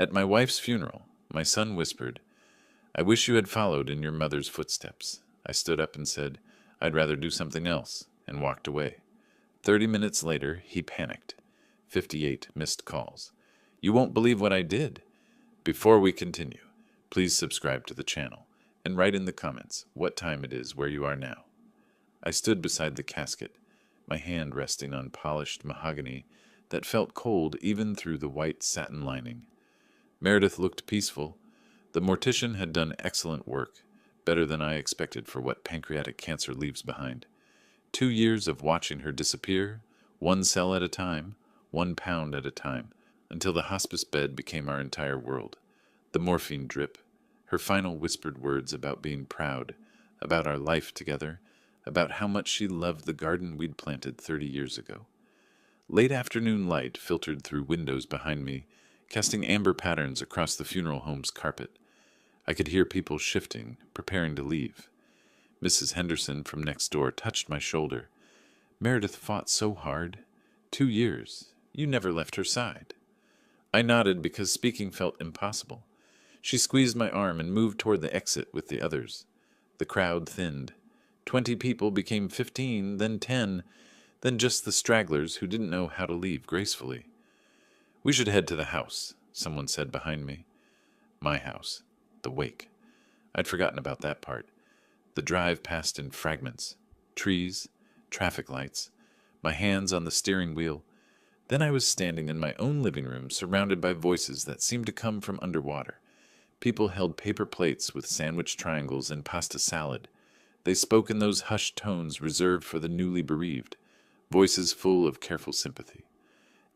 At my wife's funeral, my son whispered, "I wish you had followed in your mother's footsteps." I stood up and said, "I'd rather do something else," and walked away. 30 minutes later, he panicked. 58 missed calls. "You won't believe what I did." Before we continue, please subscribe to the channel and write in the comments what time it is where you are now. I stood beside the casket, my hand resting on polished mahogany that felt cold even through the white satin lining. Meredith looked peaceful. The mortician had done excellent work, better than I expected for what pancreatic cancer leaves behind. 2 years of watching her disappear, 1 cell at a time, 1 pound at a time, until the hospice bed became our entire world. The morphine drip, her final whispered words about being proud, about our life together, about how much she loved the garden we'd planted 30 years ago. Late afternoon light filtered through windows behind me, casting amber patterns across the funeral home's carpet. I could hear people shifting, preparing to leave. Mrs. Henderson from next door touched my shoulder. "Meredith fought so hard. 2 years. You never left her side." I nodded because speaking felt impossible. She squeezed my arm and moved toward the exit with the others. The crowd thinned. 20 people became 15, then 10, then just the stragglers who didn't know how to leave gracefully. "We should head to the house," someone said behind me. My house. The wake. I'd forgotten about that part. The drive passed in fragments. Trees, traffic lights, my hands on the steering wheel. Then I was standing in my own living room, surrounded by voices that seemed to come from underwater. People held paper plates with sandwich triangles and pasta salad. They spoke in those hushed tones reserved for the newly bereaved, voices full of careful sympathy.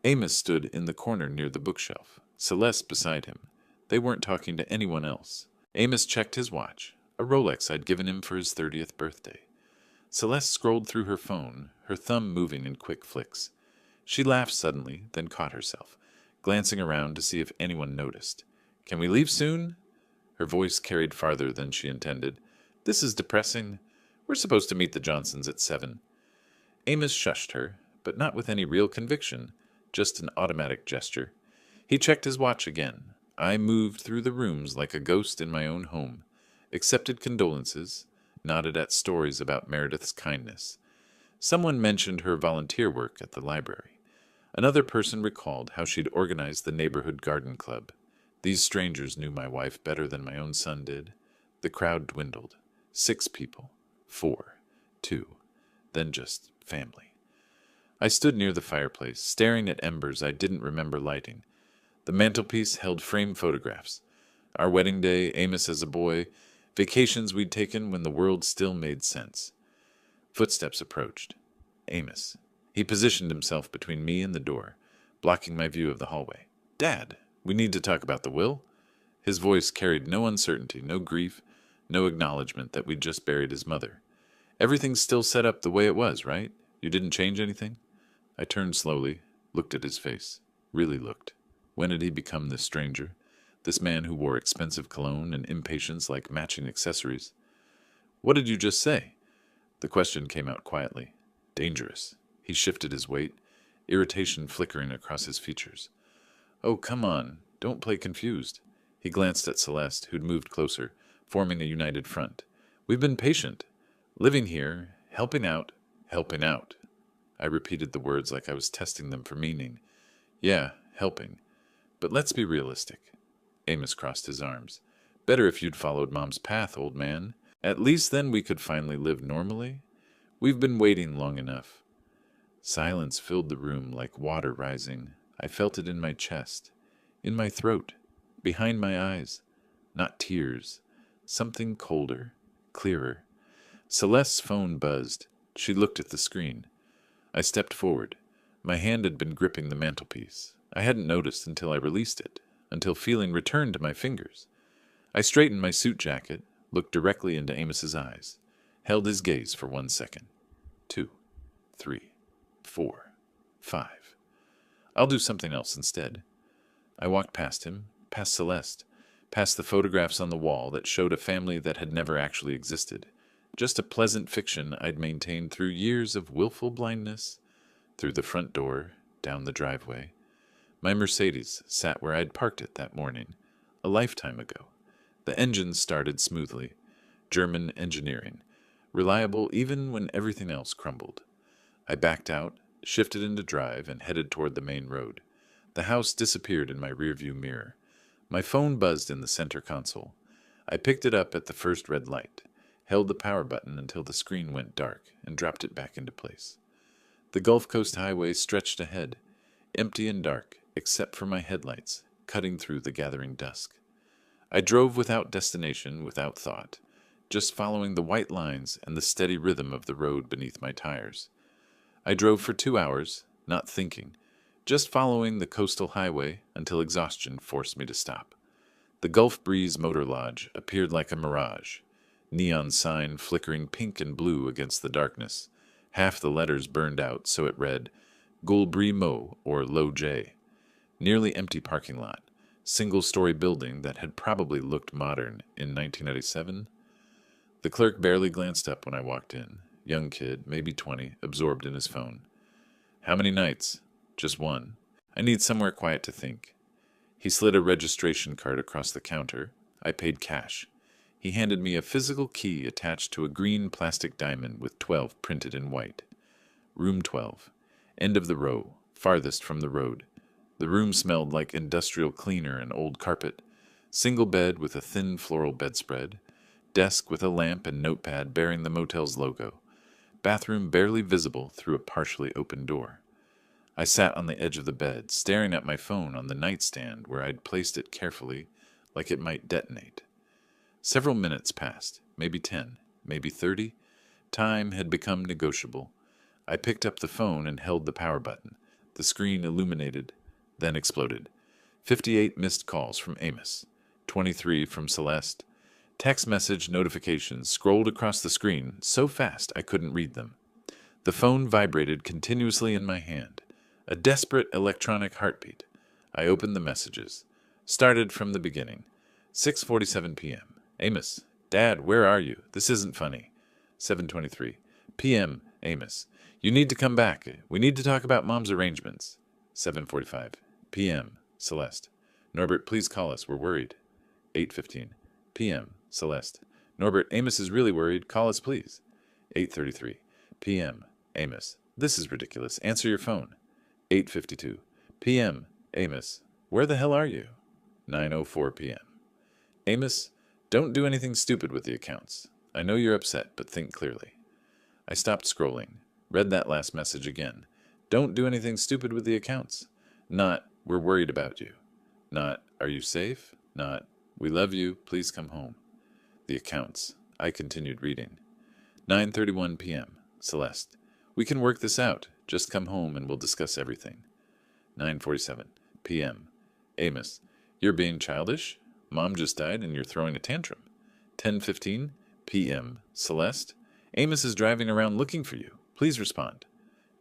Amos stood in the corner near the bookshelf, Celeste beside him. They weren't talking to anyone else. Amos checked his watch, a Rolex I'd given him for his 30th birthday. Celeste scrolled through her phone, her thumb moving in quick flicks. She laughed suddenly, then caught herself, glancing around to see if anyone noticed. "Can we leave soon?" Her voice carried farther than she intended. "This is depressing. We're supposed to meet the Johnsons at 7. Amos shushed her, but not with any real conviction, just an automatic gesture. He checked his watch again. I moved through the rooms like a ghost in my own home, accepted condolences, nodded at stories about Meredith's kindness. Someone mentioned her volunteer work at the library. Another person recalled how she'd organized the neighborhood garden club. These strangers knew my wife better than my own son did. The crowd dwindled. 6 people. 4. 2. Then just family. I stood near the fireplace, staring at embers I didn't remember lighting. The mantelpiece held framed photographs. Our wedding day, Amos as a boy, vacations we'd taken when the world still made sense. Footsteps approached. Amos. He positioned himself between me and the door, blocking my view of the hallway. "Dad, we need to talk about the will." His voice carried no uncertainty, no grief, no acknowledgement that we'd just buried his mother. "Everything's still set up the way it was, right? You didn't change anything?" I turned slowly, looked at his face. Really looked. When had he become this stranger? This man who wore expensive cologne and impatience like matching accessories? "What did you just say?" The question came out quietly. "Dangerous." He shifted his weight, irritation flickering across his features. "Oh, come on. Don't play confused." He glanced at Celeste, who'd moved closer, forming a united front. "We've been patient. Living here, helping out, helping out." I repeated the words like I was testing them for meaning. "Yeah, helping. But let's be realistic." Amos crossed his arms. "Better if you'd followed Mom's path, old man. At least then we could finally live normally. We've been waiting long enough." Silence filled the room like water rising. I felt it in my chest, in my throat, behind my eyes. Not tears. Something colder, clearer. Celeste's phone buzzed. She looked at the screen. I stepped forward. My hand had been gripping the mantelpiece. I hadn't noticed until I released it, until feeling returned to my fingers. I straightened my suit jacket, looked directly into Amos's eyes, held his gaze for 1 second. 2, 3, 4, 5. "I'll do something else instead." I walked past him, past Celeste, past the photographs on the wall that showed a family that had never actually existed, just a pleasant fiction I'd maintained through years of willful blindness, through the front door, down the driveway. My Mercedes sat where I'd parked it that morning, a lifetime ago. The engine started smoothly. German engineering. Reliable even when everything else crumbled. I backed out, shifted into drive, and headed toward the main road. The house disappeared in my rearview mirror. My phone buzzed in the center console. I picked it up at the first red light, held the power button until the screen went dark, and dropped it back into place. The Gulf Coast Highway stretched ahead, empty and dark, except for my headlights, cutting through the gathering dusk. I drove without destination, without thought, just following the white lines and the steady rhythm of the road beneath my tires. I drove for 2 hours, not thinking, just following the coastal highway until exhaustion forced me to stop. The Gulf Breeze Motor Lodge appeared like a mirage, neon sign flickering pink and blue against the darkness. Half the letters burned out, so it read, Gulbri Mo, or Low J. Nearly empty parking lot, single-story building that had probably looked modern in 1997. The clerk barely glanced up when I walked in. Young kid, maybe 20, absorbed in his phone. How many nights? Just one. I need somewhere quiet to think. He slid a registration card across the counter. I paid cash. He handed me a physical key attached to a green plastic diamond with 12 printed in white. Room 12. End of the row, farthest from the road. The room smelled like industrial cleaner and old carpet. Single bed with a thin floral bedspread. Desk with a lamp and notepad bearing the motel's logo. Bathroom barely visible through a partially open door. I sat on the edge of the bed, staring at my phone on the nightstand where I'd placed it carefully, like it might detonate. Several minutes passed, maybe 10, maybe 30. Time had become negotiable. I picked up the phone and held the power button. The screen illuminated, then exploded. 58 missed calls from Amos, 23 from Celeste. Text message notifications scrolled across the screen so fast I couldn't read them. The phone vibrated continuously in my hand. A desperate electronic heartbeat. I opened the messages. Started from the beginning. 6:47 p.m. Amos, Dad, where are you? This isn't funny. 7:23 p.m. Amos, you need to come back. We need to talk about Mom's arrangements. 7:45 p.m. Celeste, Norbert, please call us. We're worried. 8:15 p.m. Celeste, Norbert, Amos is really worried. Call us, please. 8:33 p.m. Amos, this is ridiculous. Answer your phone. 8:52 p.m. Amos, where the hell are you? 9:04 p.m. Amos, don't do anything stupid with the accounts. I know you're upset, but think clearly. I stopped scrolling, read that last message again. Don't do anything stupid with the accounts. Not, we're worried about you. Not, are you safe? Not, we love you, please come home. The accounts. I continued reading. 9:31 p.m. Celeste, we can work this out. Just come home and we'll discuss everything. 9:47 p.m. Amos, you're being childish? Mom just died and you're throwing a tantrum. 10:15 p.m. Celeste, Amos is driving around looking for you. Please respond.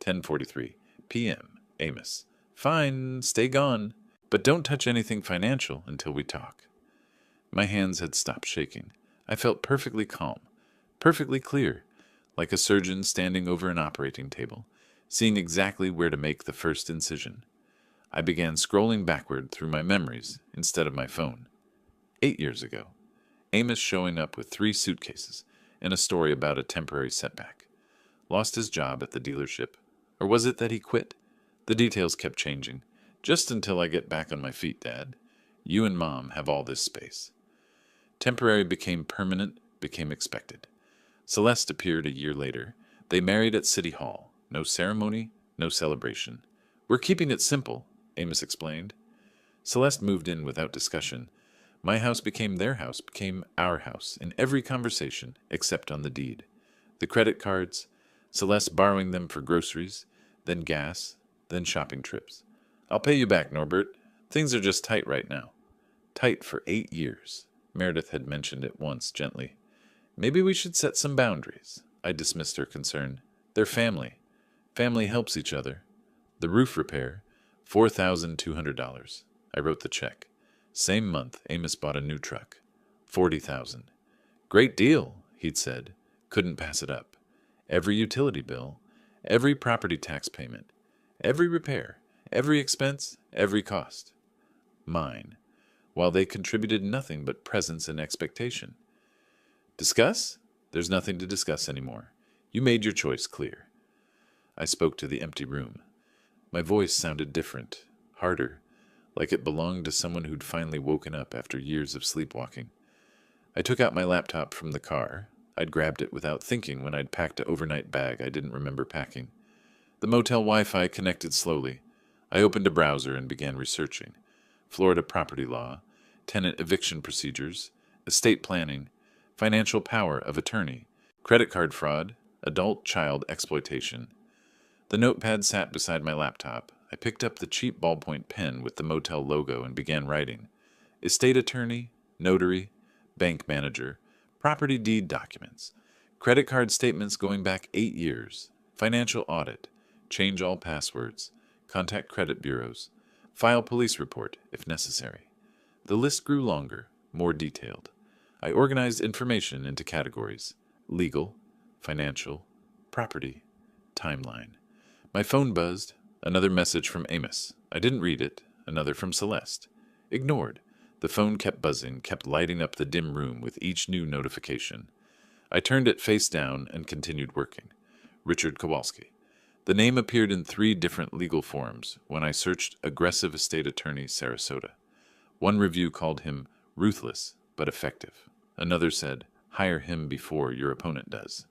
10:43 p.m. Amos, fine, stay gone, but don't touch anything financial until we talk. My hands had stopped shaking. I felt perfectly calm, perfectly clear, like a surgeon standing over an operating table, seeing exactly where to make the first incision. I began scrolling backward through my memories instead of my phone. 8 years ago, Amos showing up with 3 suitcases and a story about a temporary setback. Lost his job at the dealership, or was it that he quit? The details kept changing. Just until I get back on my feet, Dad. You and Mom have all this space. Temporary became permanent, became expected. Celeste appeared a year later. They married at City Hall. No ceremony, no celebration. We're keeping it simple, Amos explained. Celeste moved in without discussion. My house became their house, became our house, in every conversation, except on the deed. The credit cards, Celeste borrowing them for groceries, then gas, then shopping trips. I'll pay you back, Norbert. Things are just tight right now. Tight for 8 years. Meredith had mentioned it once, gently. Maybe we should set some boundaries. I dismissed her concern. They're family. Family helps each other. The roof repair, $4,200. I wrote the check. Same month, Amos bought a new truck. $40,000. Great deal, he'd said. Couldn't pass it up. Every utility bill, every property tax payment, every repair, Every expense, every cost. Mine, while they contributed nothing but presence and expectation. Discuss? There's nothing to discuss anymore. You made your choice clear. I spoke to the empty room. My voice sounded different, harder, like it belonged to someone who'd finally woken up after years of sleepwalking. I took out my laptop from the car. I'd grabbed it without thinking when I'd packed an overnight bag I didn't remember packing. The motel Wi-Fi connected slowly. I opened a browser and began researching. Florida property law, tenant eviction procedures, estate planning, financial power of attorney, credit card fraud, adult-child exploitation. The notepad sat beside my laptop. I picked up the cheap ballpoint pen with the motel logo and began writing. Estate attorney, notary, bank manager, property deed documents, credit card statements going back 8 years, financial audit, change all passwords, contact credit bureaus, file police report if necessary. The list grew longer, more detailed. I organized information into categories: legal, financial, property, timeline. My phone buzzed. Another message from Amos. I didn't read it. Another from Celeste. Ignored. The phone kept buzzing, kept lighting up the dim room with each new notification. I turned it face down and continued working. Richard Kowalski. The name appeared in 3 different legal forms when I searched aggressive estate attorney Sarasota. One review called him ruthless but effective. Another said, hire him before your opponent does.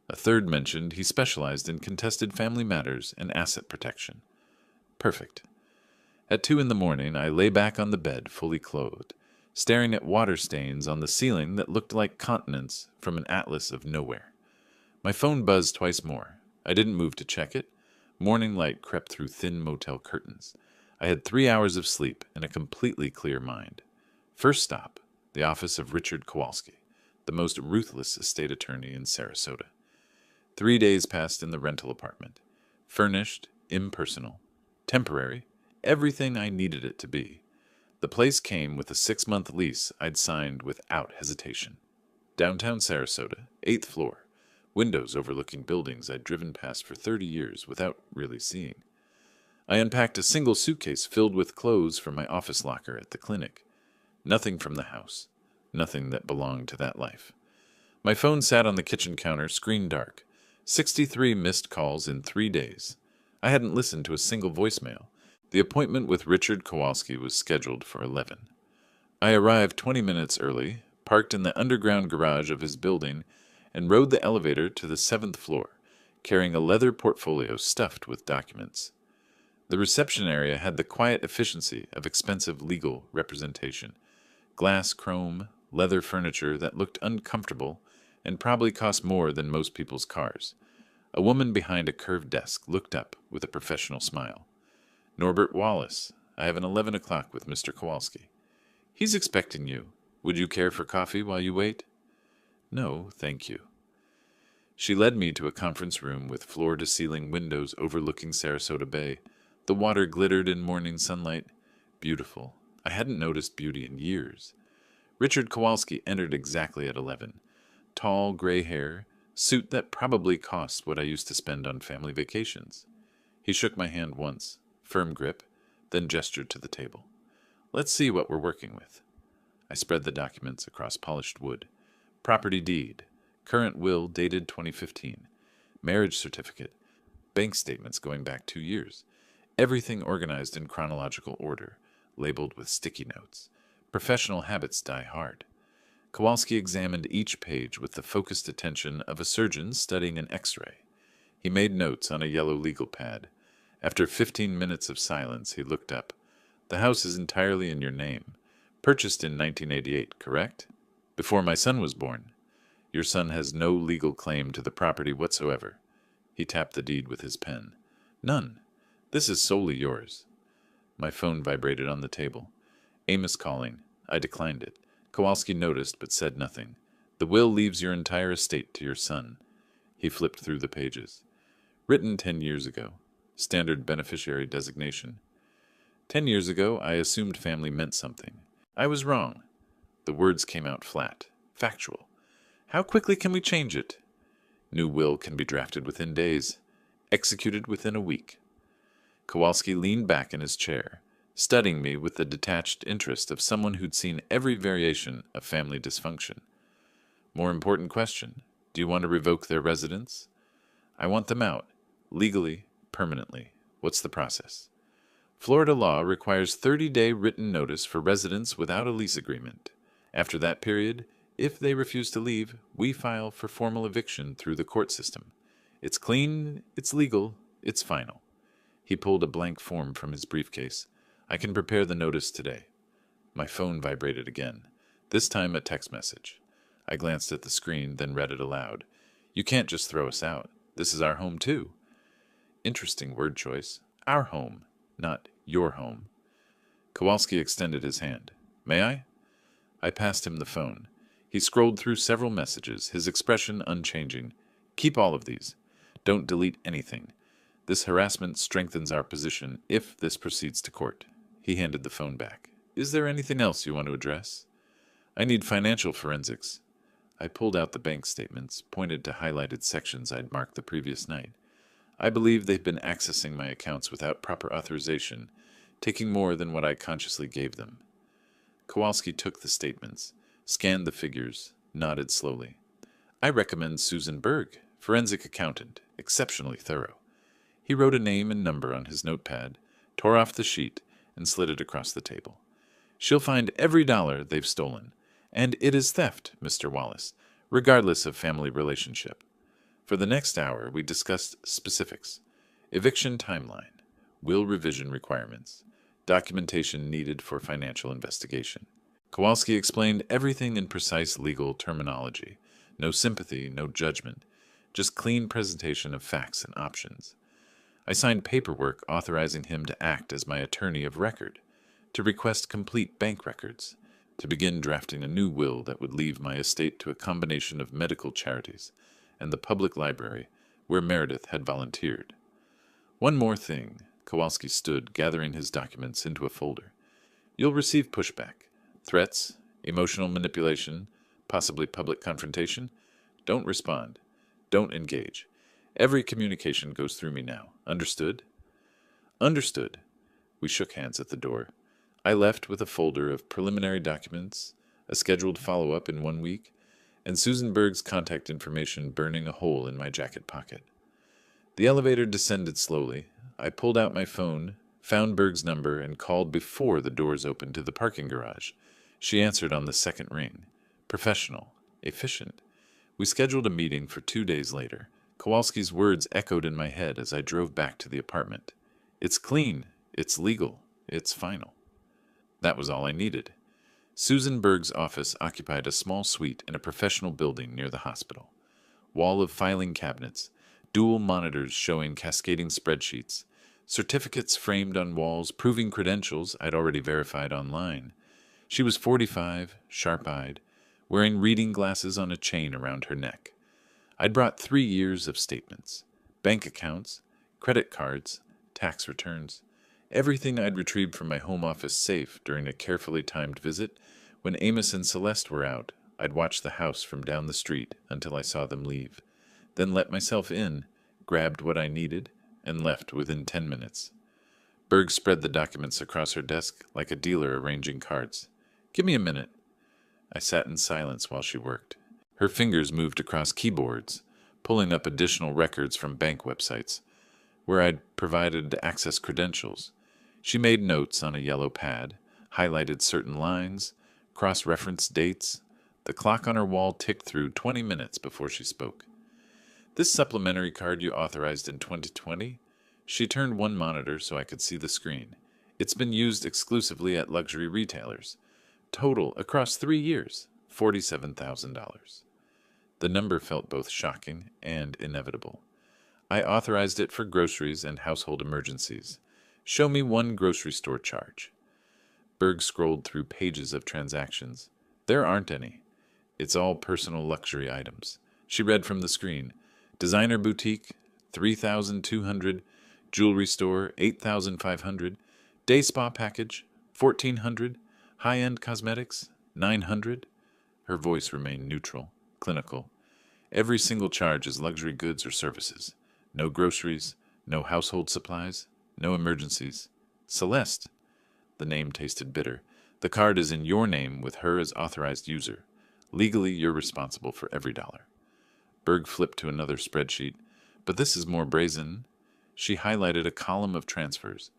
A third mentioned he specialized in contested family matters and asset protection. Perfect. At 2 a.m, I lay back on the bed, fully clothed, staring at water stains on the ceiling that looked like continents from an atlas of nowhere. My phone buzzed twice more. I didn't move to check it. Morning light crept through thin motel curtains. I had 3 hours of sleep and a completely clear mind. First stop, the office of Richard Kowalski, the most ruthless estate attorney in Sarasota. 3 days passed in the rental apartment. Furnished, impersonal, temporary, everything I needed it to be. The place came with a 6-month lease I'd signed without hesitation. Downtown Sarasota, 8th floor. Windows overlooking buildings I'd driven past for 30 years without really seeing. I unpacked a single suitcase filled with clothes from my office locker at the clinic. Nothing from the house. Nothing that belonged to that life. My phone sat on the kitchen counter, screen dark. 63 missed calls in 3 days. I hadn't listened to a single voicemail. The appointment with Richard Kowalski was scheduled for 11. I arrived 20 minutes early, parked in the underground garage of his building, and rode the elevator to the 7th floor, carrying a leather portfolio stuffed with documents. The reception area had the quiet efficiency of expensive legal representation. Glass chrome, leather furniture that looked uncomfortable and probably cost more than most people's cars. A woman behind a curved desk looked up with a professional smile. Norbert Wallace, I have an 11 o'clock with Mr. Kowalski. He's expecting you. Would you care for coffee while you wait? No, thank you. She led me to a conference room with floor-to-ceiling windows overlooking Sarasota Bay. The water glittered in morning sunlight. Beautiful. I hadn't noticed beauty in years. Richard Kowalski entered exactly at 11. Tall, gray hair, suit that probably cost what I used to spend on family vacations. He shook my hand once, firm grip, then gestured to the table. Let's see what we're working with. I spread the documents across polished wood. Property deed, current will dated 2015, marriage certificate, bank statements going back 2 years, everything organized in chronological order, labeled with sticky notes. Professional habits die hard. Kowalski examined each page with the focused attention of a surgeon studying an X-ray. He made notes on a yellow legal pad. After 15 minutes of silence, he looked up. The house is entirely in your name. Purchased in 1988, correct? Before my son was born. Your son has no legal claim to the property whatsoever. He tapped the deed with his pen. None. This is solely yours. My phone vibrated on the table. Amos calling. I declined it. Kowalski noticed but said nothing. The will leaves your entire estate to your son. He flipped through the pages. Written 10 years ago. Standard beneficiary designation. 10 years ago, I assumed family meant something. I was wrong. The words came out flat. Factual. How quickly can we change it? New will can be drafted within days. Executed within a week. Kowalski leaned back in his chair, studying me with the detached interest of someone who'd seen every variation of family dysfunction. More important question, do you want to revoke their residence? I want them out, legally, permanently. What's the process? Florida law requires 30-day written notice for residents without a lease agreement. After that period, if they refuse to leave, we file for formal eviction through the court system. It's clean, it's legal, it's final. He pulled a blank form from his briefcase. I can prepare the notice today. My phone vibrated again, this time a text message. I glanced at the screen, then read it aloud. You can't just throw us out. This is our home, too. Interesting word choice. Our home, not your home. Kowalski extended his hand. May I? I passed him the phone. He scrolled through several messages, his expression unchanging. Keep all of these. Don't delete anything. This harassment strengthens our position if this proceeds to court. He handed the phone back. Is there anything else you want to address? I need financial forensics. I pulled out the bank statements, pointed to highlighted sections I'd marked the previous night. I believe they've been accessing my accounts without proper authorization, taking more than what I consciously gave them. Kowalski took the statements, scanned the figures, nodded slowly. I recommend Susan Berg, forensic accountant, exceptionally thorough. He wrote a name and number on his notepad, tore off the sheet, and slid it across the table. She'll find every dollar they've stolen. And it is theft, Mr. Wallace, regardless of family relationship. For the next hour, we discussed specifics, eviction timeline, will revision requirements, documentation needed for financial investigation. Kowalski explained everything in precise legal terminology. No sympathy, no judgment, just clean presentation of facts and options. I signed paperwork authorizing him to act as my attorney of record, to request complete bank records, to begin drafting a new will that would leave my estate to a combination of medical charities and the public library where Meredith had volunteered. One more thing. Kowalski stood, gathering his documents into a folder. You'll receive pushback, threats, emotional manipulation, possibly public confrontation. Don't respond. Don't engage. Every communication goes through me now. Understood? Understood. We shook hands at the door. I left with a folder of preliminary documents, a scheduled follow-up in 1 week, and Susan Berg's contact information burning a hole in my jacket pocket. The elevator descended slowly. I pulled out my phone, found Berg's number, and called before the doors opened to the parking garage. She answered on the second ring. Professional. Efficient. We scheduled a meeting for 2 days later. Kowalski's words echoed in my head as I drove back to the apartment. It's clean. It's legal. It's final. That was all I needed. Susan Berg's office occupied a small suite in a professional building near the hospital. Wall of filing cabinets, dual monitors showing cascading spreadsheets, certificates framed on walls proving credentials I'd already verified online. She was 45, sharp-eyed, wearing reading glasses on a chain around her neck. I'd brought 3 years of statements, bank accounts, credit cards, tax returns, everything I'd retrieved from my home office safe during a carefully timed visit. When Amos and Celeste were out, I'd watched the house from down the street until I saw them leave, then let myself in, grabbed what I needed, and left within 10 minutes. Berg spread the documents across her desk like a dealer arranging cards. Give me a minute. I sat in silence while she worked. Her fingers moved across keyboards, pulling up additional records from bank websites, where I'd provided access credentials. She made notes on a yellow pad, highlighted certain lines, cross-referenced dates. The clock on her wall ticked through 20 minutes before she spoke. This supplementary card you authorized in 2020? She turned one monitor so I could see the screen. It's been used exclusively at luxury retailers. Total, across 3 years, $47,000. The number felt both shocking and inevitable. I authorized it for groceries and household emergencies. Show me one grocery store charge. Berg scrolled through pages of transactions. There aren't any. It's all personal luxury items. She read from the screen. Designer boutique, $3,200. Jewelry store, $8,500. Day spa package, $1,400. High-end cosmetics, $900. Her voice remained neutral, clinical. Every single charge is luxury goods or services. No groceries, no household supplies, No emergencies. Celeste. The name tasted bitter. The card is in your name with her as authorized user. Legally, you're responsible for every dollar. Berg flipped to another spreadsheet. But this is more brazen. She highlighted a column of transfers.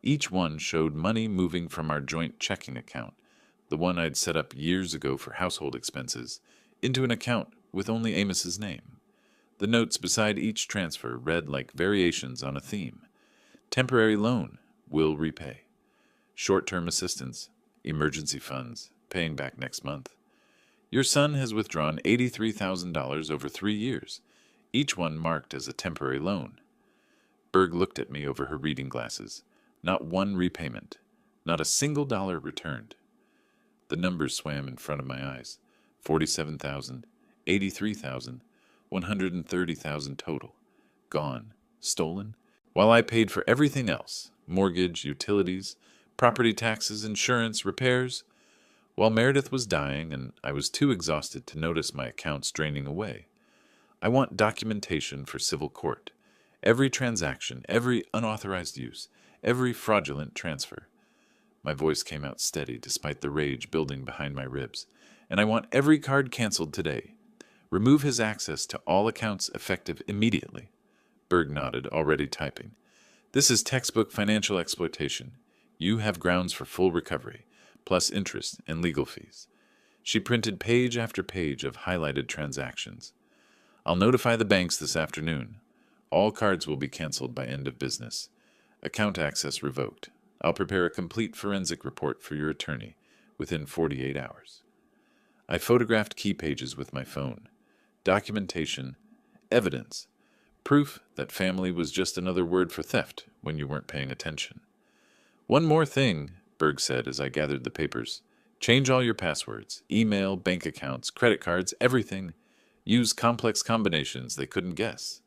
Each one showed money moving from our joint checking account, the one I'd set up years ago for household expenses, into an account with only Amos's name. The notes beside each transfer read like variations on a theme. Temporary loan, will repay. Short-term assistance, emergency funds, paying back next month. Your son has withdrawn $83,000 over 3 years, each one marked as a temporary loan. Berg looked at me over her reading glasses. Not one repayment, not a single dollar returned. The numbers swam in front of my eyes. 47,000, 83,000, 130,000 total. Gone, stolen, while I paid for everything else, mortgage, utilities, property taxes, insurance, repairs, while Meredith was dying and I was too exhausted to notice my accounts draining away. I want documentation for civil court. Every transaction, every unauthorized use, every fraudulent transfer. My voice came out steady despite the rage building behind my ribs. And I want every card canceled today. Remove his access to all accounts effective immediately. Berg nodded, already typing. This is textbook financial exploitation. You have grounds for full recovery, plus interest and legal fees. She printed page after page of highlighted transactions. I'll notify the banks this afternoon. All cards will be canceled by end of business. Account access revoked. I'll prepare a complete forensic report for your attorney within 48 hours. I photographed key pages with my phone. Documentation, evidence, proof that family was just another word for theft when you weren't paying attention. One more thing, Berg said as I gathered the papers. Change all your passwords, email, bank accounts, credit cards, everything. Use complex combinations they couldn't guess.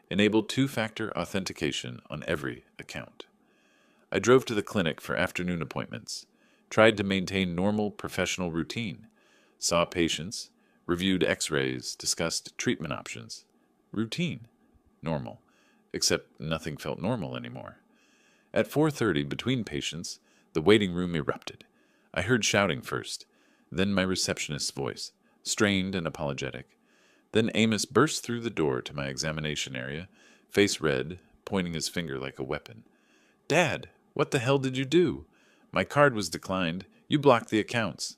Enable two-factor authentication on every account. I drove to the clinic for afternoon appointments, tried to maintain normal professional routine, saw patients, reviewed x-rays, discussed treatment options. Routine. Normal. Except nothing felt normal anymore. At 4:30, between patients, the waiting room erupted. I heard shouting first, then my receptionist's voice, strained and apologetic. Then Amos burst through the door to my examination area, face red, pointing his finger like a weapon. Dad, what the hell did you do? My card was declined. You blocked the accounts.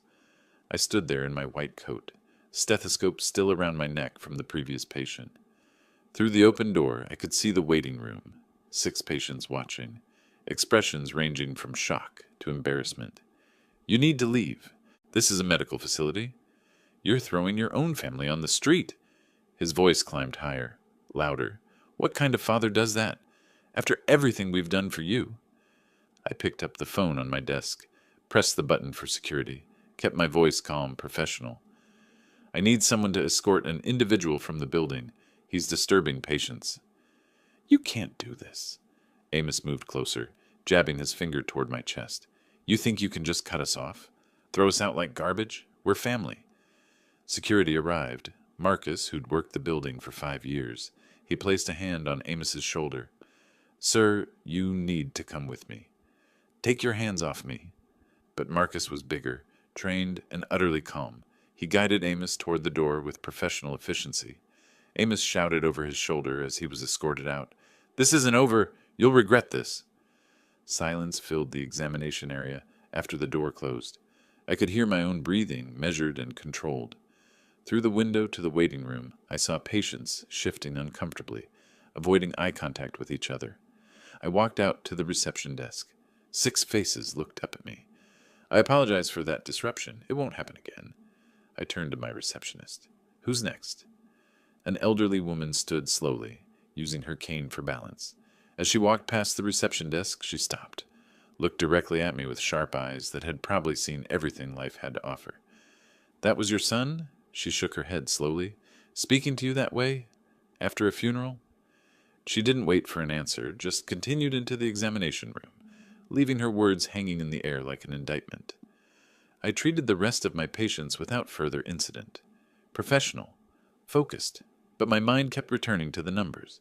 I stood there in my white coat, stethoscope still around my neck from the previous patient. Through the open door, I could see the waiting room, 6 patients watching, expressions ranging from shock to embarrassment. You need to leave. This is a medical facility. You're throwing your own family on the street. His voice climbed higher, louder. What kind of father does that? After everything we've done for you. I picked up the phone on my desk, pressed the button for security, kept my voice calm, professional. I need someone to escort an individual from the building. He's disturbing patients. You can't do this. Amos moved closer, jabbing his finger toward my chest. You think you can just cut us off? Throw us out like garbage? We're family. Security arrived. Marcus, who'd worked the building for 5 years. He placed a hand on Amos's shoulder. Sir, you need to come with me. Take your hands off me. But Marcus was bigger, trained, and utterly calm. He guided Amos toward the door with professional efficiency. Amos shouted over his shoulder as he was escorted out. This isn't over. You'll regret this. Silence filled the examination area after the door closed. I could hear my own breathing, measured and controlled. Through the window to the waiting room, I saw patients shifting uncomfortably, avoiding eye contact with each other. I walked out to the reception desk. 6 faces looked up at me. I apologize for that disruption. It won't happen again. I turned to my receptionist. Who's next? An elderly woman stood slowly, using her cane for balance. As she walked past the reception desk, she stopped, looked directly at me with sharp eyes that had probably seen everything life had to offer. That was your son? She shook her head slowly. Speaking to you that way? After a funeral? She didn't wait for an answer, just continued into the examination room, leaving her words hanging in the air like an indictment. I treated the rest of my patients without further incident. Professional, focused, but my mind kept returning to the numbers.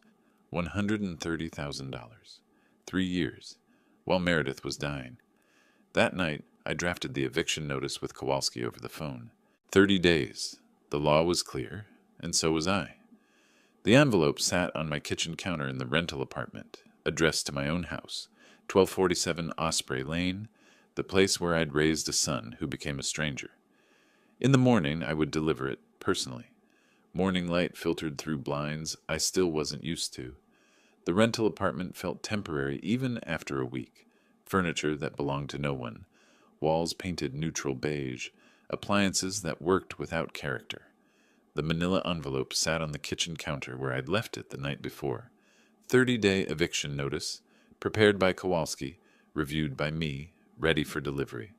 $130,000. 3 years, while Meredith was dying. That night, I drafted the eviction notice with Kowalski over the phone. 30 days. The law was clear, and so was I. The envelope sat on my kitchen counter in the rental apartment, addressed to my own house, 1247 Osprey Lane, the place where I'd raised a son who became a stranger. In the morning, I would deliver it personally. Morning light filtered through blinds I still wasn't used to. The rental apartment felt temporary even after a week. Furniture that belonged to no one. Walls painted neutral beige. Appliances that worked without character. The manila envelope sat on the kitchen counter where I'd left it the night before. 30-day eviction notice, prepared by Kowalski, reviewed by me, ready for delivery.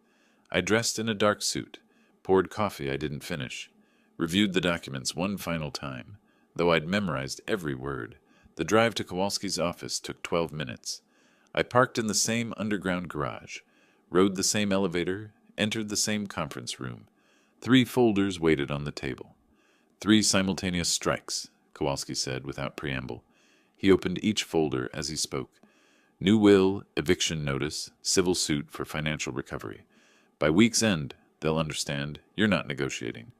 I dressed in a dark suit, poured coffee I didn't finish, reviewed the documents one final time. Though I'd memorized every word, the drive to Kowalski's office took 12 minutes. I parked in the same underground garage, rode the same elevator, entered the same conference room. 3 folders waited on the table. 3 simultaneous strikes, Kowalski said without preamble. He opened each folder as he spoke. New will, eviction notice, civil suit for financial recovery. By week's end, they'll understand you're not negotiating.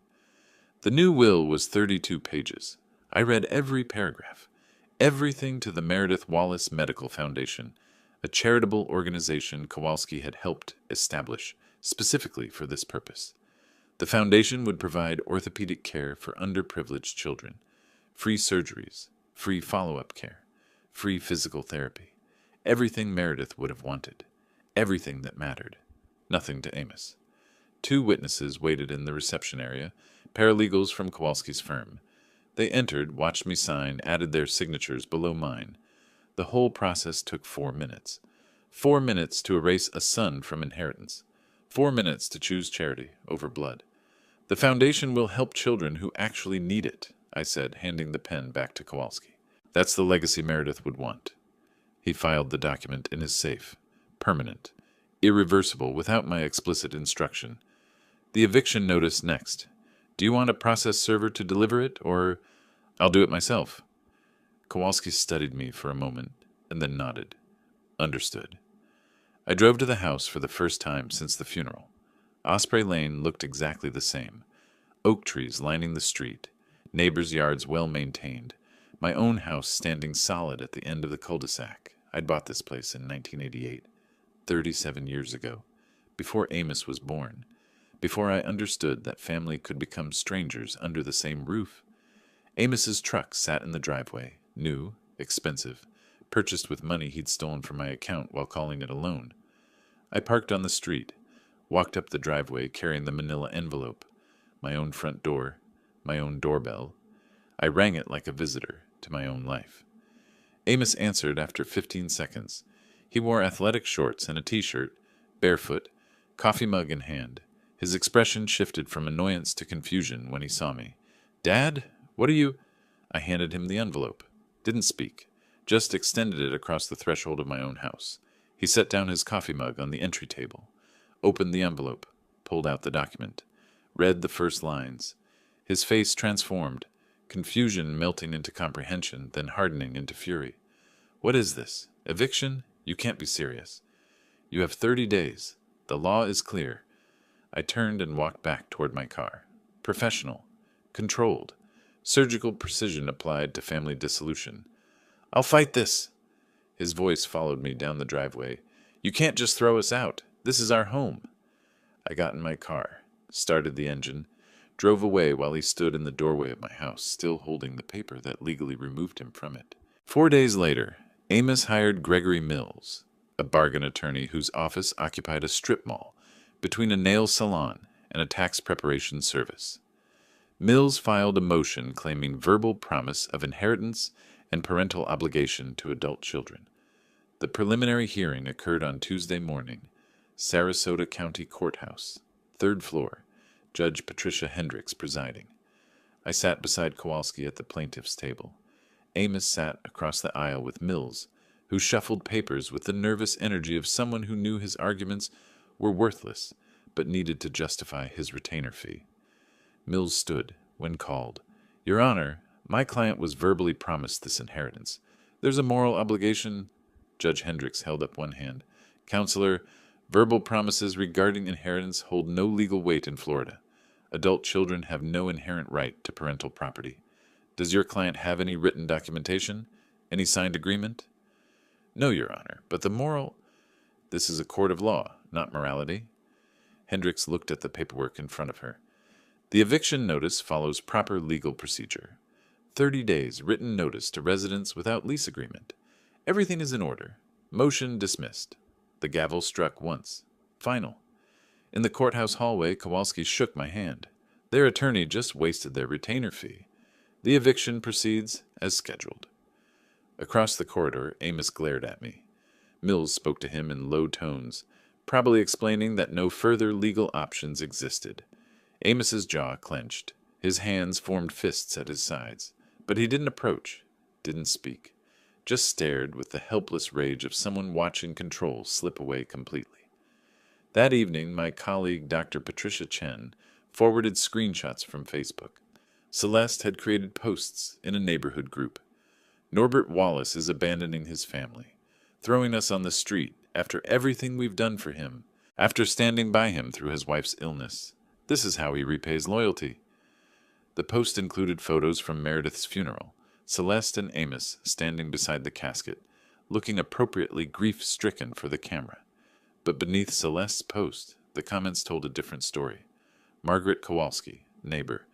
The new will was 32 pages. I read every paragraph. Everything to the Meredith Wallace Medical Foundation, a charitable organization Kowalski had helped establish specifically for this purpose. The foundation would provide orthopedic care for underprivileged children, free surgeries, free follow-up care, free physical therapy, everything Meredith would have wanted, everything that mattered, nothing to Amos. 2 witnesses waited in the reception area, paralegals from Kowalski's firm. They entered, watched me sign, added their signatures below mine. The whole process took 4 minutes. 4 minutes to erase a son from inheritance. 4 minutes to choose charity over blood. The foundation will help children who actually need it, I said, handing the pen back to Kowalski. That's the legacy Meredith would want. He filed the document in his safe. Permanent. Irreversible without my explicit instruction. The eviction notice next. Do you want a process server to deliver it, or I'll do it myself? Kowalski studied me for a moment, and then nodded. Understood. I drove to the house for the first time since the funeral. Osprey Lane looked exactly the same. Oak trees lining the street, neighbors' yards well maintained, my own house standing solid at the end of the cul-de-sac. I'd bought this place in 1988, 37 years ago, before Amos was born, before I understood that family could become strangers under the same roof. Amos's truck sat in the driveway, new, expensive, purchased with money he'd stolen from my account while calling it a loan. I parked on the street, walked up the driveway carrying the manila envelope, my own front door, my own doorbell. I rang it like a visitor to my own life. Amos answered after 15 seconds. He wore athletic shorts and a t-shirt, barefoot, coffee mug in hand. His expression shifted from annoyance to confusion when he saw me. "Dad, what are you—" I handed him the envelope. Didn't speak, just extended it across the threshold of my own house. He set down his coffee mug on the entry table, opened the envelope, pulled out the document, read the first lines. His face transformed, confusion melting into comprehension, then hardening into fury. "What is this? Eviction? You can't be serious. You have 30 days. The law is clear." I turned and walked back toward my car. Professional. Controlled. Surgical precision applied to family dissolution. "I'll fight this." His voice followed me down the driveway. "You can't just throw us out. This is our home." I got in my car, started the engine, drove away while he stood in the doorway of my house, still holding the paper that legally removed him from it. 4 days later, Amos hired Gregory Mills, a bargain attorney whose office occupied a strip mall between a nail salon and a tax preparation service. Mills filed a motion claiming verbal promise of inheritance and parental obligation to adult children. The preliminary hearing occurred on Tuesday morning, Sarasota County Courthouse, 3rd floor, Judge Patricia Hendricks presiding. I sat beside Kowalski at the plaintiff's table. Amos sat across the aisle with Mills, who shuffled papers with the nervous energy of someone who knew his arguments were worthless, but needed to justify his retainer fee. Mills stood when called. "Your Honor, my client was verbally promised this inheritance. There's a moral obligation—" Judge Hendricks held up one hand. Counselor, verbal promises regarding inheritance hold no legal weight in Florida. Adult children have no inherent right to parental property. Does your client have any written documentation? Any signed agreement? No, Your Honor, but the moral... This is a court of law, not morality. Hendricks looked at the paperwork in front of her. The eviction notice follows proper legal procedure. 30 days written notice to residents without lease agreement. Everything is in order. Motion dismissed. The gavel struck once. Final. In the courthouse hallway, Kowalski shook my hand. Their attorney just wasted their retainer fee. The eviction proceeds as scheduled. Across the corridor, Amos glared at me. Mills spoke to him in low tones, probably explaining that no further legal options existed. Amos's jaw clenched. His hands formed fists at his sides. But he didn't approach, didn't speak, just stared with the helpless rage of someone watching control slip away completely. That evening, my colleague Dr. Patricia Chen forwarded screenshots from Facebook. Celeste had created posts in a neighborhood group. Norbert Wallace is abandoning his family, throwing us on the street after everything we've done for him, after standing by him through his wife's illness. This is how he repays loyalty. The post included photos from Meredith's funeral, Celeste and Amos standing beside the casket, looking appropriately grief-stricken for the camera. But beneath Celeste's post, the comments told a different story. Margaret Kowalski, neighbor.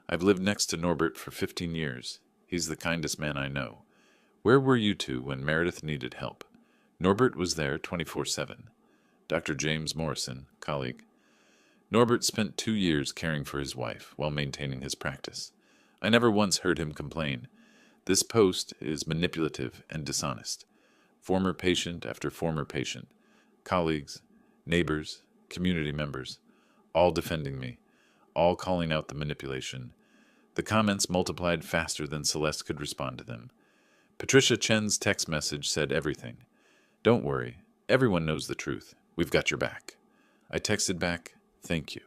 I've lived next to Norbert for 15 years. He's the kindest man I know. Where were you two when Meredith needed help? Norbert was there 24/7. Dr. James Morrison, colleague. Norbert spent 2 years caring for his wife while maintaining his practice. I never once heard him complain. This post is manipulative and dishonest. Former patient after former patient, colleagues, neighbors, community members, all defending me, all calling out the manipulation. The comments multiplied faster than Celeste could respond to them. Patricia Chen's text message said everything. Don't worry, everyone knows the truth. We've got your back. I texted back, thank you.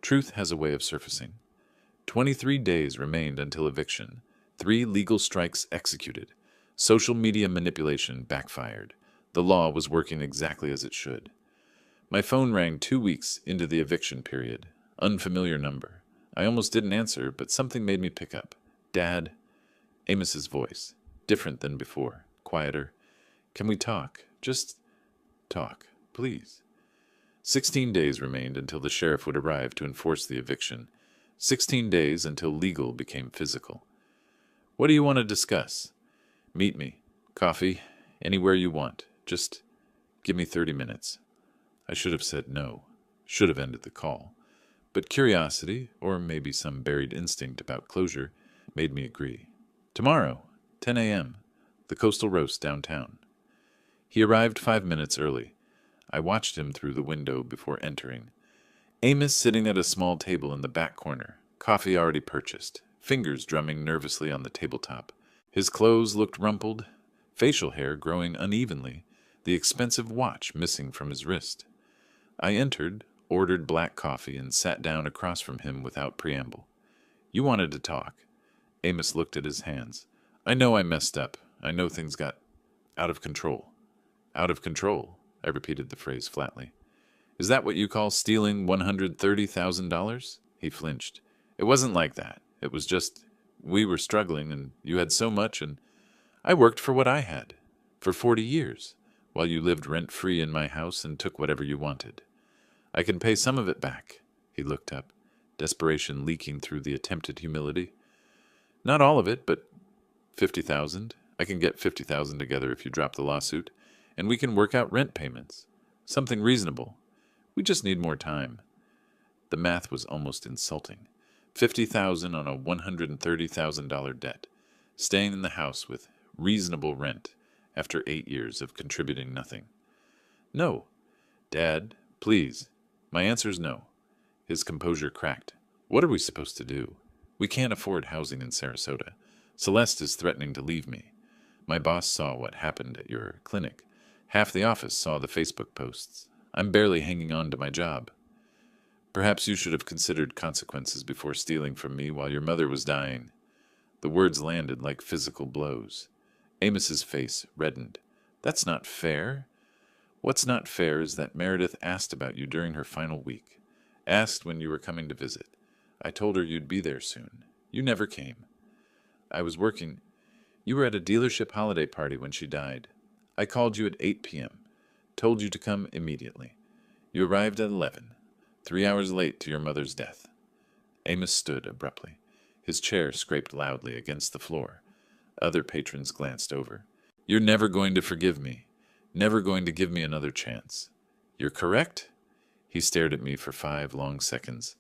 Truth has a way of surfacing. 23 days remained until eviction. 3 legal strikes executed. Social media manipulation backfired. The law was working exactly as it should. My phone rang 2 weeks into the eviction period. Unfamiliar number. I almost didn't answer, but something made me pick up. Dad. Amos's voice. Different than before. Quieter. Can we talk? Just talk, please. 16 days remained until the sheriff would arrive to enforce the eviction. 16 days until legal became physical. What do you want to discuss? Meet me. Coffee. Anywhere you want. Just give me 30 minutes. I should have said no. Should have ended the call. But curiosity, or maybe some buried instinct about closure, made me agree. Tomorrow, 10 a.m., the Coastal Roast downtown. He arrived 5 minutes early. I watched him through the window before entering. Amos sitting at a small table in the back corner, coffee already purchased, fingers drumming nervously on the tabletop. His clothes looked rumpled, facial hair growing unevenly, the expensive watch missing from his wrist. I entered, ordered black coffee, and sat down across from him without preamble. You wanted to talk. Amos looked at his hands. I know I messed up. I know things got out of control. Out of control, I repeated the phrase flatly. Is that what you call stealing $130,000? He flinched. It wasn't like that. It was just, we were struggling, and you had so much, and I worked for what I had, for 40 years, while you lived rent-free in my house and took whatever you wanted. I can pay some of it back. He looked up, desperation leaking through the attempted humility. Not all of it, but 50,000. I can get 50,000 together if you drop the lawsuit, and we can work out rent payments. Something reasonable. We just need more time. The math was almost insulting. 50,000 on a $130,000 debt, staying in the house with reasonable rent after 8 years of contributing nothing. No. Dad, please. My answer's no. His composure cracked. What are we supposed to do? We can't afford housing in Sarasota. Celeste is threatening to leave me. My boss saw what happened at your clinic. Half the office saw the Facebook posts. I'm barely hanging on to my job. Perhaps you should have considered consequences before stealing from me while your mother was dying. The words landed like physical blows. Amos's face reddened. That's not fair. What's not fair is that Meredith asked about you during her final week. Asked when you were coming to visit. I told her you'd be there soon. You never came. I was working. You were at a dealership holiday party when she died. I called you at 8 p.m. Told you to come immediately. You arrived at 11, 3 hours late to your mother's death. Amos stood abruptly. His chair scraped loudly against the floor. Other patrons glanced over. You're never going to forgive me. Never going to give me another chance. You're correct? He stared at me for 5 long seconds,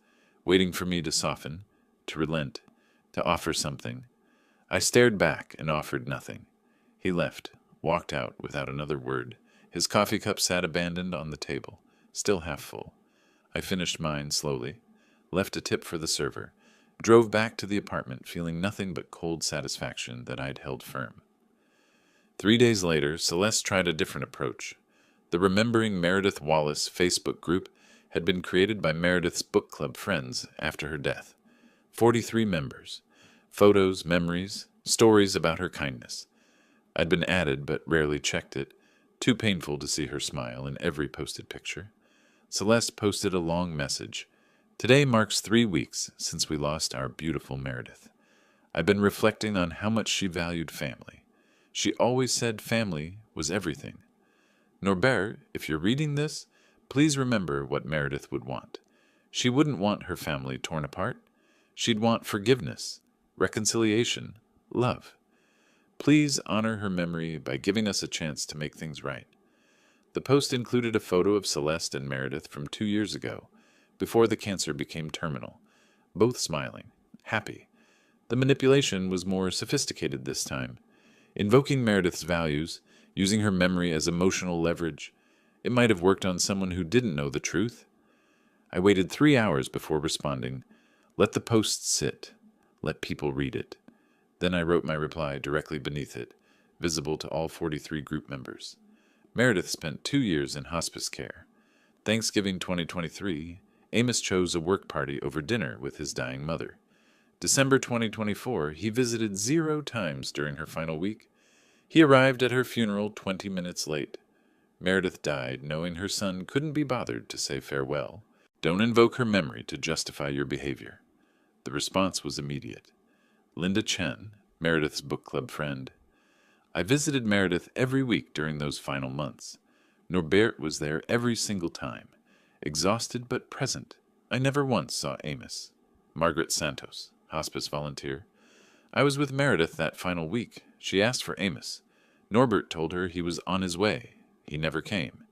waiting for me to soften, to relent, to offer something. I stared back and offered nothing. He left, walked out without another word. His coffee cup sat abandoned on the table, still half full. I finished mine slowly, left a tip for the server, drove back to the apartment feeling nothing but cold satisfaction that I'd held firm. 3 days later, Celeste tried a different approach. The Remembering Meredith Wallace Facebook group had been created by Meredith's book club friends after her death. 43 members. Photos, memories, stories about her kindness. I'd been added but rarely checked it, too painful to see her smile in every posted picture. Celeste posted a long message. Today marks 3 weeks since we lost our beautiful Meredith. I've been reflecting on how much she valued family. She always said family was everything. Norbert, if you're reading this, please remember what Meredith would want. She wouldn't want her family torn apart. She'd want forgiveness, reconciliation, love. Please honor her memory by giving us a chance to make things right. The post included a photo of Celeste and Meredith from 2 years ago, before the cancer became terminal, both smiling, happy. The manipulation was more sophisticated this time. Invoking Meredith's values, using her memory as emotional leverage, it might have worked on someone who didn't know the truth. I waited 3 hours before responding. Let the post sit. Let people read it. Then I wrote my reply directly beneath it, visible to all 43 group members. Meredith spent 2 years in hospice care. Thanksgiving 2023, Amos chose a work party over dinner with his dying mother. December 2024, he visited 0 times during her final week. He arrived at her funeral 20 minutes late. Meredith died knowing her son couldn't be bothered to say farewell. Don't invoke her memory to justify your behavior. The response was immediate. Linda Chen, Meredith's book club friend. I visited Meredith every week during those final months. Norbert was there every single time. Exhausted but present. I never once saw Amos. Margaret Santos, hospice volunteer. I was with Meredith that final week. She asked for Amos. Norbert told her he was on his way. He never came.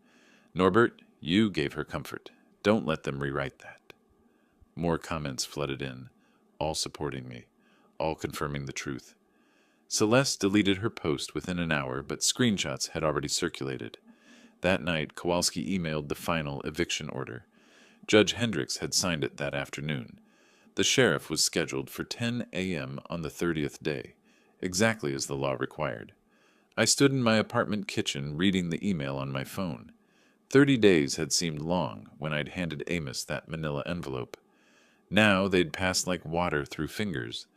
Norbert, you gave her comfort. Don't let them rewrite that. More comments flooded in, all supporting me, all confirming the truth. Celeste deleted her post within an hour, but screenshots had already circulated. That night, Kowalski emailed the final eviction order. Judge Hendricks had signed it that afternoon. The sheriff was scheduled for 10 a.m. on the 30th day, exactly as the law required. I stood in my apartment kitchen reading the email on my phone. 30 days had seemed long when I'd handed Amos that manila envelope. Now they'd passed like water through fingers.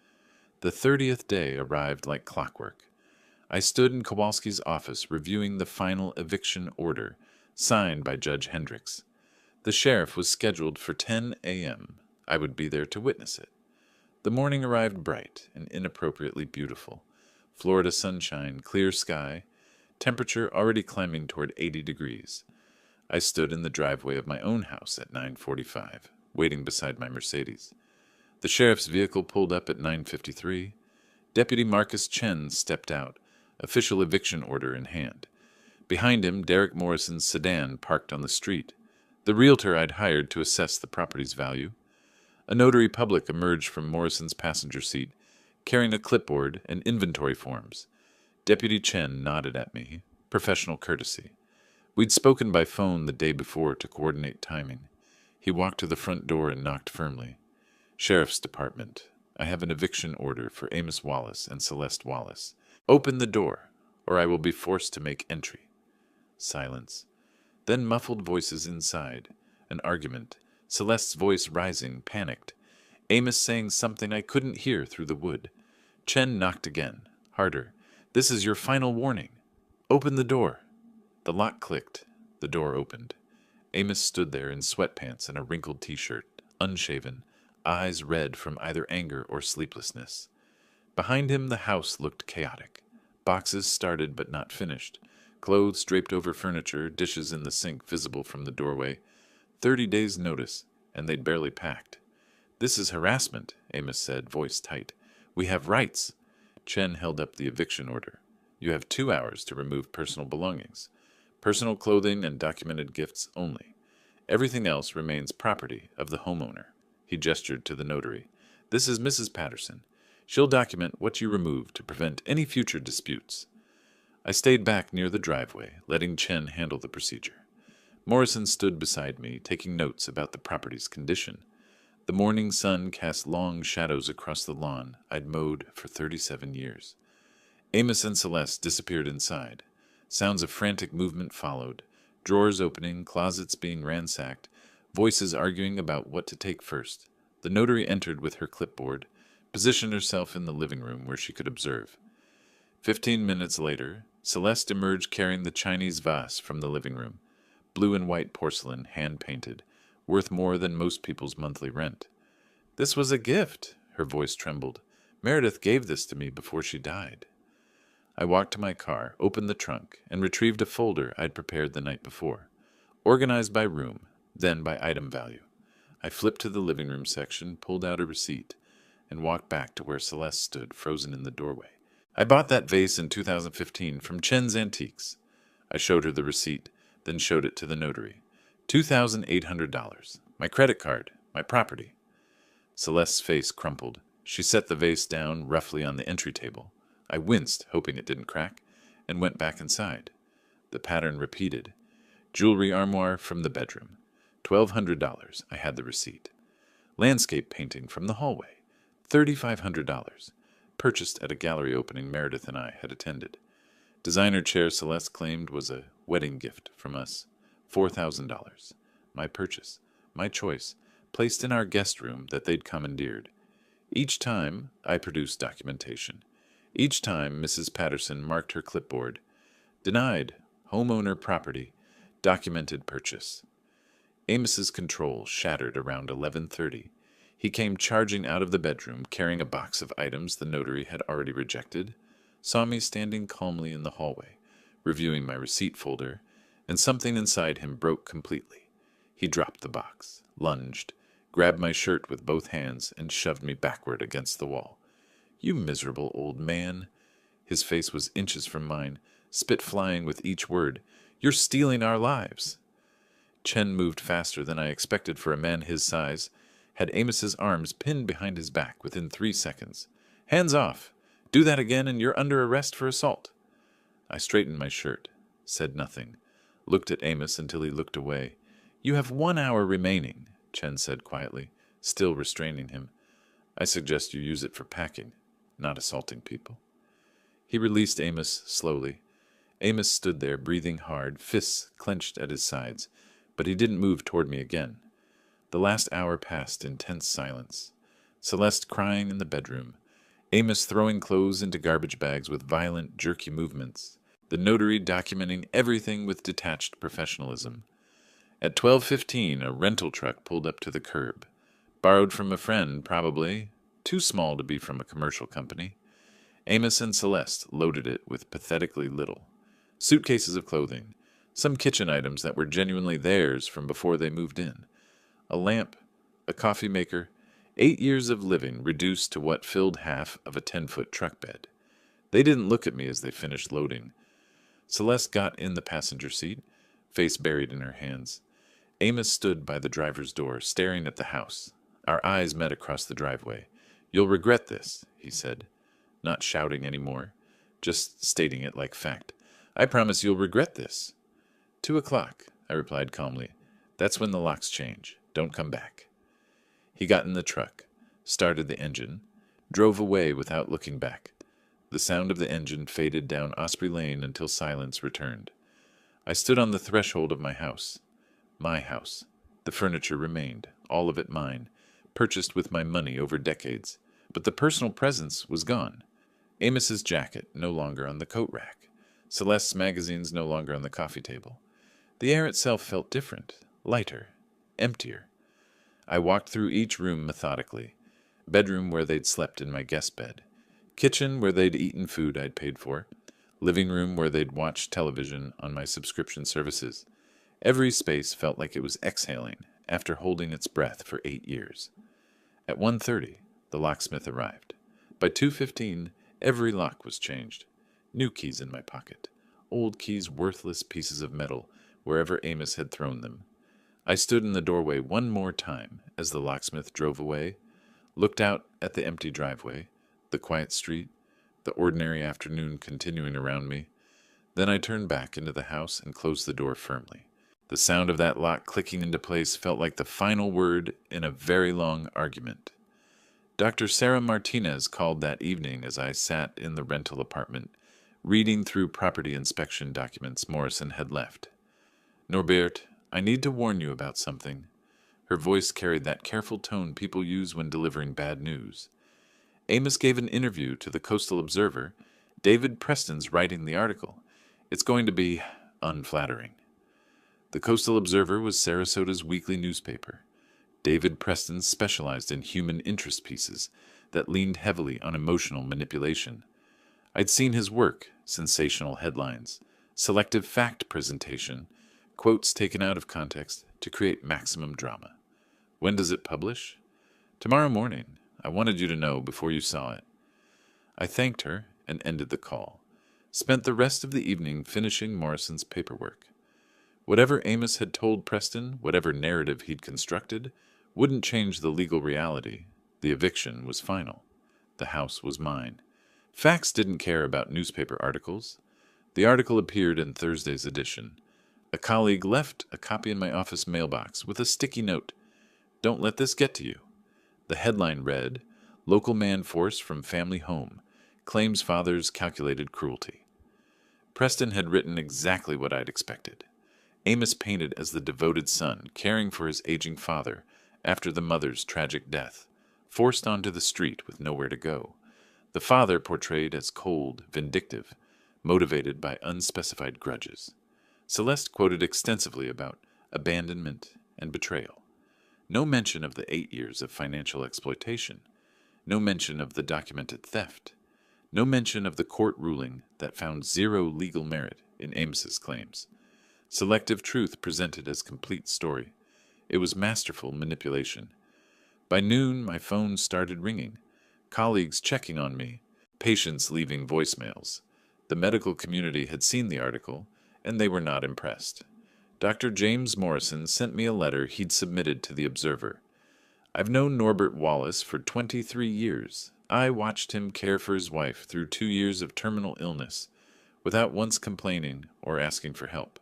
The 30th day arrived like clockwork. I stood in Kowalski's office reviewing the final eviction order, signed by Judge Hendricks. The sheriff was scheduled for 10 a.m. I would be there to witness it. The morning arrived bright and inappropriately beautiful. Florida sunshine, clear sky, temperature already climbing toward 80 degrees. I stood in the driveway of my own house at 9:45, waiting beside my Mercedes. The sheriff's vehicle pulled up at 9:53. Deputy Marcus Chen stepped out, official eviction order in hand. Behind him, Derek Morrison's sedan parked on the street, the realtor I'd hired to assess the property's value. A notary public emerged from Morrison's passenger seat, carrying a clipboard and inventory forms. Deputy Chen nodded at me, professional courtesy. We'd spoken by phone the day before to coordinate timing. He walked to the front door and knocked firmly. Sheriff's Department. I have an eviction order for Amos Wallace and Celeste Wallace. Open the door, or I will be forced to make entry. Silence. Then muffled voices inside. An argument. Celeste's voice rising, panicked. Amos saying something I couldn't hear through the wood. Chen knocked again, harder. This is your final warning. Open the door. The lock clicked. The door opened. Amos stood there in sweatpants and a wrinkled t-shirt, unshaven, eyes red from either anger or sleeplessness. Behind him, the house looked chaotic. Boxes started but not finished. Clothes draped over furniture, dishes in the sink visible from the doorway. 30 days' notice, and they'd barely packed. "This is harassment," Amos said, voice tight. "We have rights." Chen held up the eviction order. "You have 2 hours to remove personal belongings. Personal clothing and documented gifts only. Everything else remains property of the homeowner." He gestured to the notary. "This is Mrs. Patterson. She'll document what you remove to prevent any future disputes." I stayed back near the driveway, letting Chen handle the procedure. Morrison stood beside me, taking notes about the property's condition. The morning sun cast long shadows across the lawn I'd mowed for 37 years. Amos and Celeste disappeared inside. Sounds of frantic movement followed, drawers opening, closets being ransacked, voices arguing about what to take first. The notary entered with her clipboard, positioned herself in the living room where she could observe. 15 minutes later, Celeste emerged carrying the Chinese vase from the living room, blue and white porcelain, hand-painted, worth more than most people's monthly rent. "This was a gift," her voice trembled. "Meredith gave this to me before she died." I walked to my car, opened the trunk, and retrieved a folder I'd prepared the night before, organized by room, then by item value. I flipped to the living room section, pulled out a receipt, and walked back to where Celeste stood, frozen in the doorway. "I bought that vase in 2015 from Chen's Antiques." I showed her the receipt, then showed it to the notary. $2,800. My credit card. My property. Celeste's face crumpled. She set the vase down roughly on the entry table. I winced, hoping it didn't crack, and went back inside. The pattern repeated. Jewelry armoire from the bedroom. $1,200. I had the receipt. Landscape painting from the hallway. $3,500. Purchased at a gallery opening Meredith and I had attended. Designer chair Celeste claimed was a wedding gift from us. $4,000. My purchase. My choice. Placed in our guest room that they'd commandeered. Each time, I produced documentation. Each time, Mrs. Patterson marked her clipboard. Denied. Homeowner property. Documented purchase. Amos's control shattered around 11:30. He came charging out of the bedroom, carrying a box of items the notary had already rejected, saw me standing calmly in the hallway, reviewing my receipt folder, and something inside him broke completely. He dropped the box, lunged, grabbed my shirt with both hands, and shoved me backward against the wall. "You miserable old man." His face was inches from mine, spit flying with each word. "You're stealing our lives." Chen moved faster than I expected for a man his size, had Amos's arms pinned behind his back within 3 seconds. "Hands off! Do that again and you're under arrest for assault." I straightened my shirt, said nothing, looked at Amos until he looked away. "You have 1 hour remaining," Chen said quietly, still restraining him. "I suggest you use it for packing, not assaulting people." He released Amos slowly. Amos stood there, breathing hard, fists clenched at his sides, but he didn't move toward me again. The last hour passed in tense silence. Celeste crying in the bedroom, Amos throwing clothes into garbage bags with violent, jerky movements, the notary documenting everything with detached professionalism. At 12:15, a rental truck pulled up to the curb. Borrowed from a friend, probably. Too small to be from a commercial company. Amos and Celeste loaded it with pathetically little. Suitcases of clothing, some kitchen items that were genuinely theirs from before they moved in. A lamp, a coffee maker, 8 years of living reduced to what filled half of a 10-foot truck bed. They didn't look at me as they finished loading. Celeste got in the passenger seat, face buried in her hands. Amos stood by the driver's door, staring at the house. Our eyes met across the driveway. "You'll regret this," he said, not shouting anymore, just stating it like fact. "I promise you'll regret this." 2:00, I replied calmly. "That's when the locks change. Don't come back." He got in the truck, started the engine, drove away without looking back. The sound of the engine faded down Osprey Lane until silence returned. I stood on the threshold of my house. My house. The furniture remained, all of it mine, purchased with my money over decades, but the personal presence was gone. Amos's jacket no longer on the coat rack. Celeste's magazines no longer on the coffee table. The air itself felt different, lighter, emptier. I walked through each room methodically. Bedroom where they'd slept in my guest bed. Kitchen where they'd eaten food I'd paid for. Living room where they'd watched television on my subscription services. Every space felt like it was exhaling after holding its breath for 8 years. At 1:30, the locksmith arrived. By 2:15, every lock was changed. New keys in my pocket. Old keys worthless pieces of metal wherever Amos had thrown them. I stood in the doorway one more time as the locksmith drove away, looked out at the empty driveway, the quiet street, the ordinary afternoon continuing around me. Then I turned back into the house and closed the door firmly. The sound of that lock clicking into place felt like the final word in a very long argument. Dr. Sarah Martinez called that evening as I sat in the rental apartment, reading through property inspection documents Morrison had left. "Norbert, I need to warn you about something." Her voice carried that careful tone people use when delivering bad news. "Amos gave an interview to the Coastal Observer. David Preston's writing the article. It's going to be unflattering." The Coastal Observer was Sarasota's weekly newspaper. David Preston specialized in human interest pieces that leaned heavily on emotional manipulation. I'd seen his work, sensational headlines, selective fact presentation, quotes taken out of context to create maximum drama. "When does it publish?" "Tomorrow morning. I wanted you to know before you saw it." I thanked her and ended the call. Spent the rest of the evening finishing Morrison's paperwork. Whatever Amos had told Preston, whatever narrative he'd constructed, wouldn't change the legal reality. The eviction was final. The house was mine. Facts didn't care about newspaper articles. The article appeared in Thursday's edition. A colleague left a copy in my office mailbox with a sticky note. "Don't let this get to you." The headline read, "Local man forced from family home. Claims father's calculated cruelty." Preston had written exactly what I'd expected. Amos painted as the devoted son, caring for his aging father after the mother's tragic death, forced onto the street with nowhere to go. The father portrayed as cold, vindictive, motivated by unspecified grudges. Celeste quoted extensively about abandonment and betrayal. No mention of the 8 years of financial exploitation. No mention of the documented theft. No mention of the court ruling that found zero legal merit in Amos's claims. Selective truth presented as complete story. It was masterful manipulation. By noon, my phone started ringing. Colleagues checking on me. Patients leaving voicemails. The medical community had seen the article, and they were not impressed. Dr. James Morrison sent me a letter he'd submitted to the Observer. "I've known Norbert Wallace for 23 years. I watched him care for his wife through 2 years of terminal illness, without once complaining or asking for help.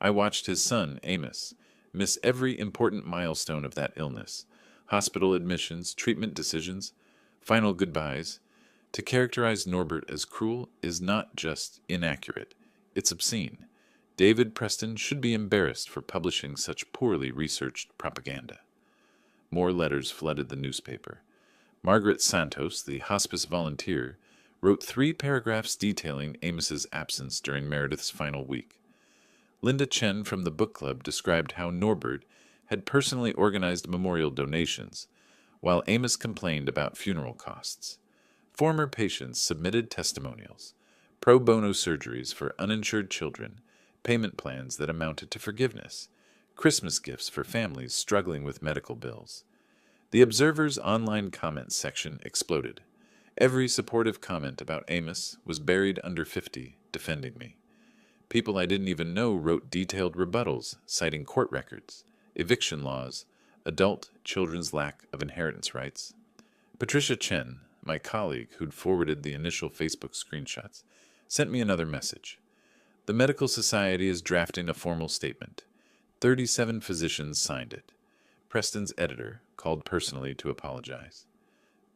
I watched his son, Amos, miss every important milestone of that illness, hospital admissions, treatment decisions, final goodbyes. To characterize Norbert as cruel is not just inaccurate, it's obscene. David Preston should be embarrassed for publishing such poorly researched propaganda." More letters flooded the newspaper. Margaret Santos, the hospice volunteer, wrote 3 paragraphs detailing Amos's absence during Meredith's final week. Linda Chen from the book club described how Norbert had personally organized memorial donations, while Amos complained about funeral costs. Former patients submitted testimonials, pro bono surgeries for uninsured children, payment plans that amounted to forgiveness, Christmas gifts for families struggling with medical bills. The Observer's online comments section exploded. Every supportive comment about Amos was buried under 50, defending me. People I didn't even know wrote detailed rebuttals, citing court records, eviction laws, adult children's lack of inheritance rights. Patricia Chen, my colleague who'd forwarded the initial Facebook screenshots, sent me another message. "The Medical Society is drafting a formal statement. 37 physicians signed it. Preston's editor called personally to apologize."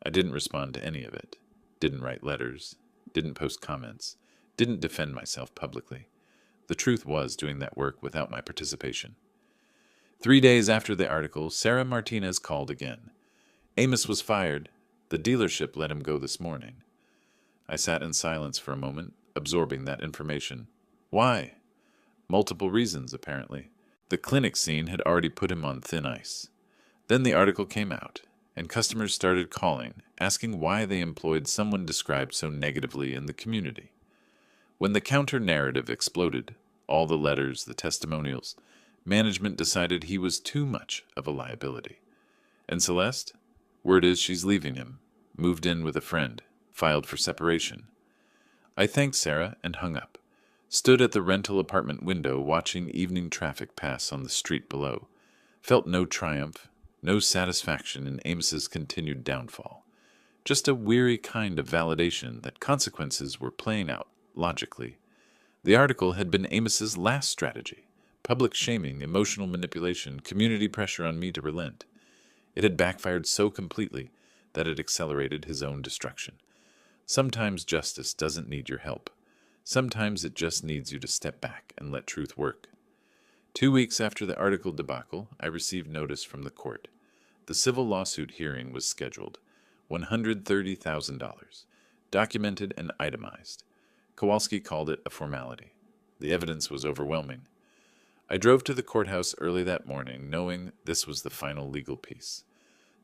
I didn't respond to any of it, didn't write letters, didn't post comments, didn't defend myself publicly. The truth was doing that work without my participation. 3 days after the article, Sarah Martinez called again. "Amos was fired. The dealership let him go this morning." I sat in silence for a moment, absorbing that information. Why? Multiple reasons, apparently. The clinic scene had already put him on thin ice. Then the article came out, and customers started calling, asking why they employed someone described so negatively in the community. When the counter-narrative exploded, all the letters, the testimonials, management decided he was too much of a liability. And Celeste? Word is she's leaving him, moved in with a friend, filed for separation. I thanked Sarah and hung up. Stood at the rental apartment window watching evening traffic pass on the street below. Felt no triumph, no satisfaction in Amos's continued downfall. Just a weary kind of validation that consequences were playing out logically. The article had been Amos's last strategy. Public shaming, emotional manipulation, community pressure on me to relent. It had backfired so completely that it accelerated his own destruction. Sometimes justice doesn't need your help. Sometimes it just needs you to step back and let truth work. 2 weeks after the article debacle, I received notice from the court. The civil lawsuit hearing was scheduled. $130,000. Documented and itemized. Kowalski called it a formality. The evidence was overwhelming. I drove to the courthouse early that morning, knowing this was the final legal piece.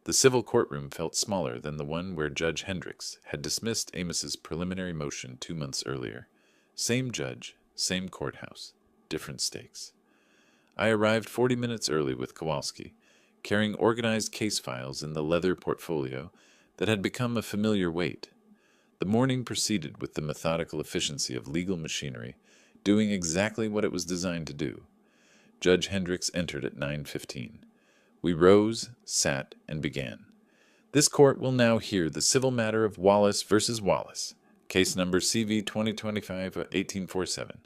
The civil courtroom felt smaller than the one where Judge Hendricks had dismissed Amos's preliminary motion 2 months earlier. Same judge, same courthouse, different stakes. I arrived 40 minutes early with Kowalski, carrying organized case files in the leather portfolio that had become a familiar weight. The morning proceeded with the methodical efficiency of legal machinery, doing exactly what it was designed to do. Judge Hendricks entered at 9:15. We rose, sat, and began. This court will now hear the civil matter of Wallace versus Wallace, case number CV 2025-1847.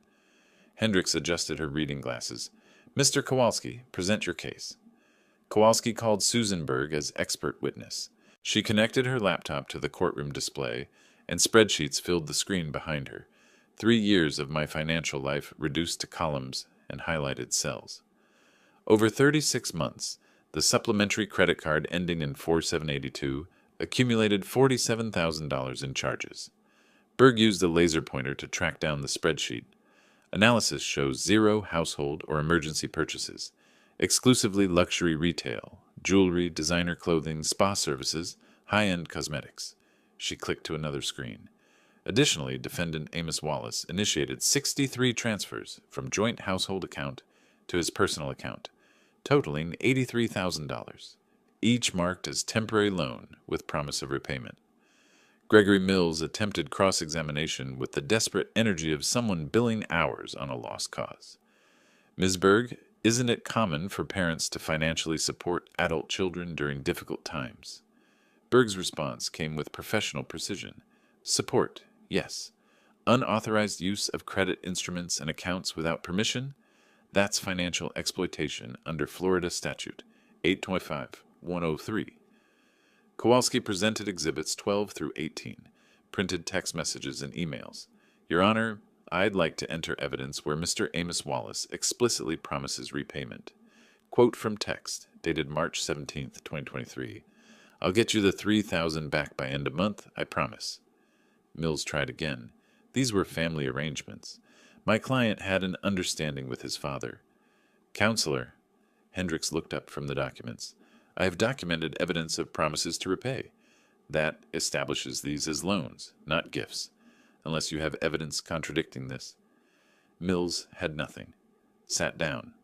Hendricks adjusted her reading glasses. Mr. Kowalski, present your case. Kowalski called Susan Berg as expert witness. She connected her laptop to the courtroom display, and spreadsheets filled the screen behind her. 3 years of my financial life reduced to columns and highlighted cells. Over 36 months, the supplementary credit card ending in 4782 accumulated $47,000 in charges. Berg used a laser pointer to track down the spreadsheet. Analysis shows 0 household or emergency purchases, exclusively luxury retail, jewelry, designer clothing, spa services, high-end cosmetics. She clicked to another screen. Additionally, defendant Amos Wallace initiated 63 transfers from joint household account to his personal account, totaling $83,000, each marked as temporary loan with promise of repayment. Gregory Mills attempted cross-examination with the desperate energy of someone billing hours on a lost cause. Ms. Berg, isn't it common for parents to financially support adult children during difficult times? Berg's response came with professional precision. Support, yes. Unauthorized use of credit instruments and accounts without permission? That's financial exploitation under Florida Statute 825-103. Kowalski presented Exhibits 12 through 18, printed text messages and emails. Your Honor, I'd like to enter evidence where Mr. Amos Wallace explicitly promises repayment. Quote from text, dated March 17, 2023. I'll get you the $3,000 back by end of month, I promise. Mills tried again. These were family arrangements. My client had an understanding with his father. Counselor, Hendricks looked up from the documents. I have documented evidence of promises to repay. That establishes these as loans, not gifts, unless you have evidence contradicting this. Mills had nothing. Sat down.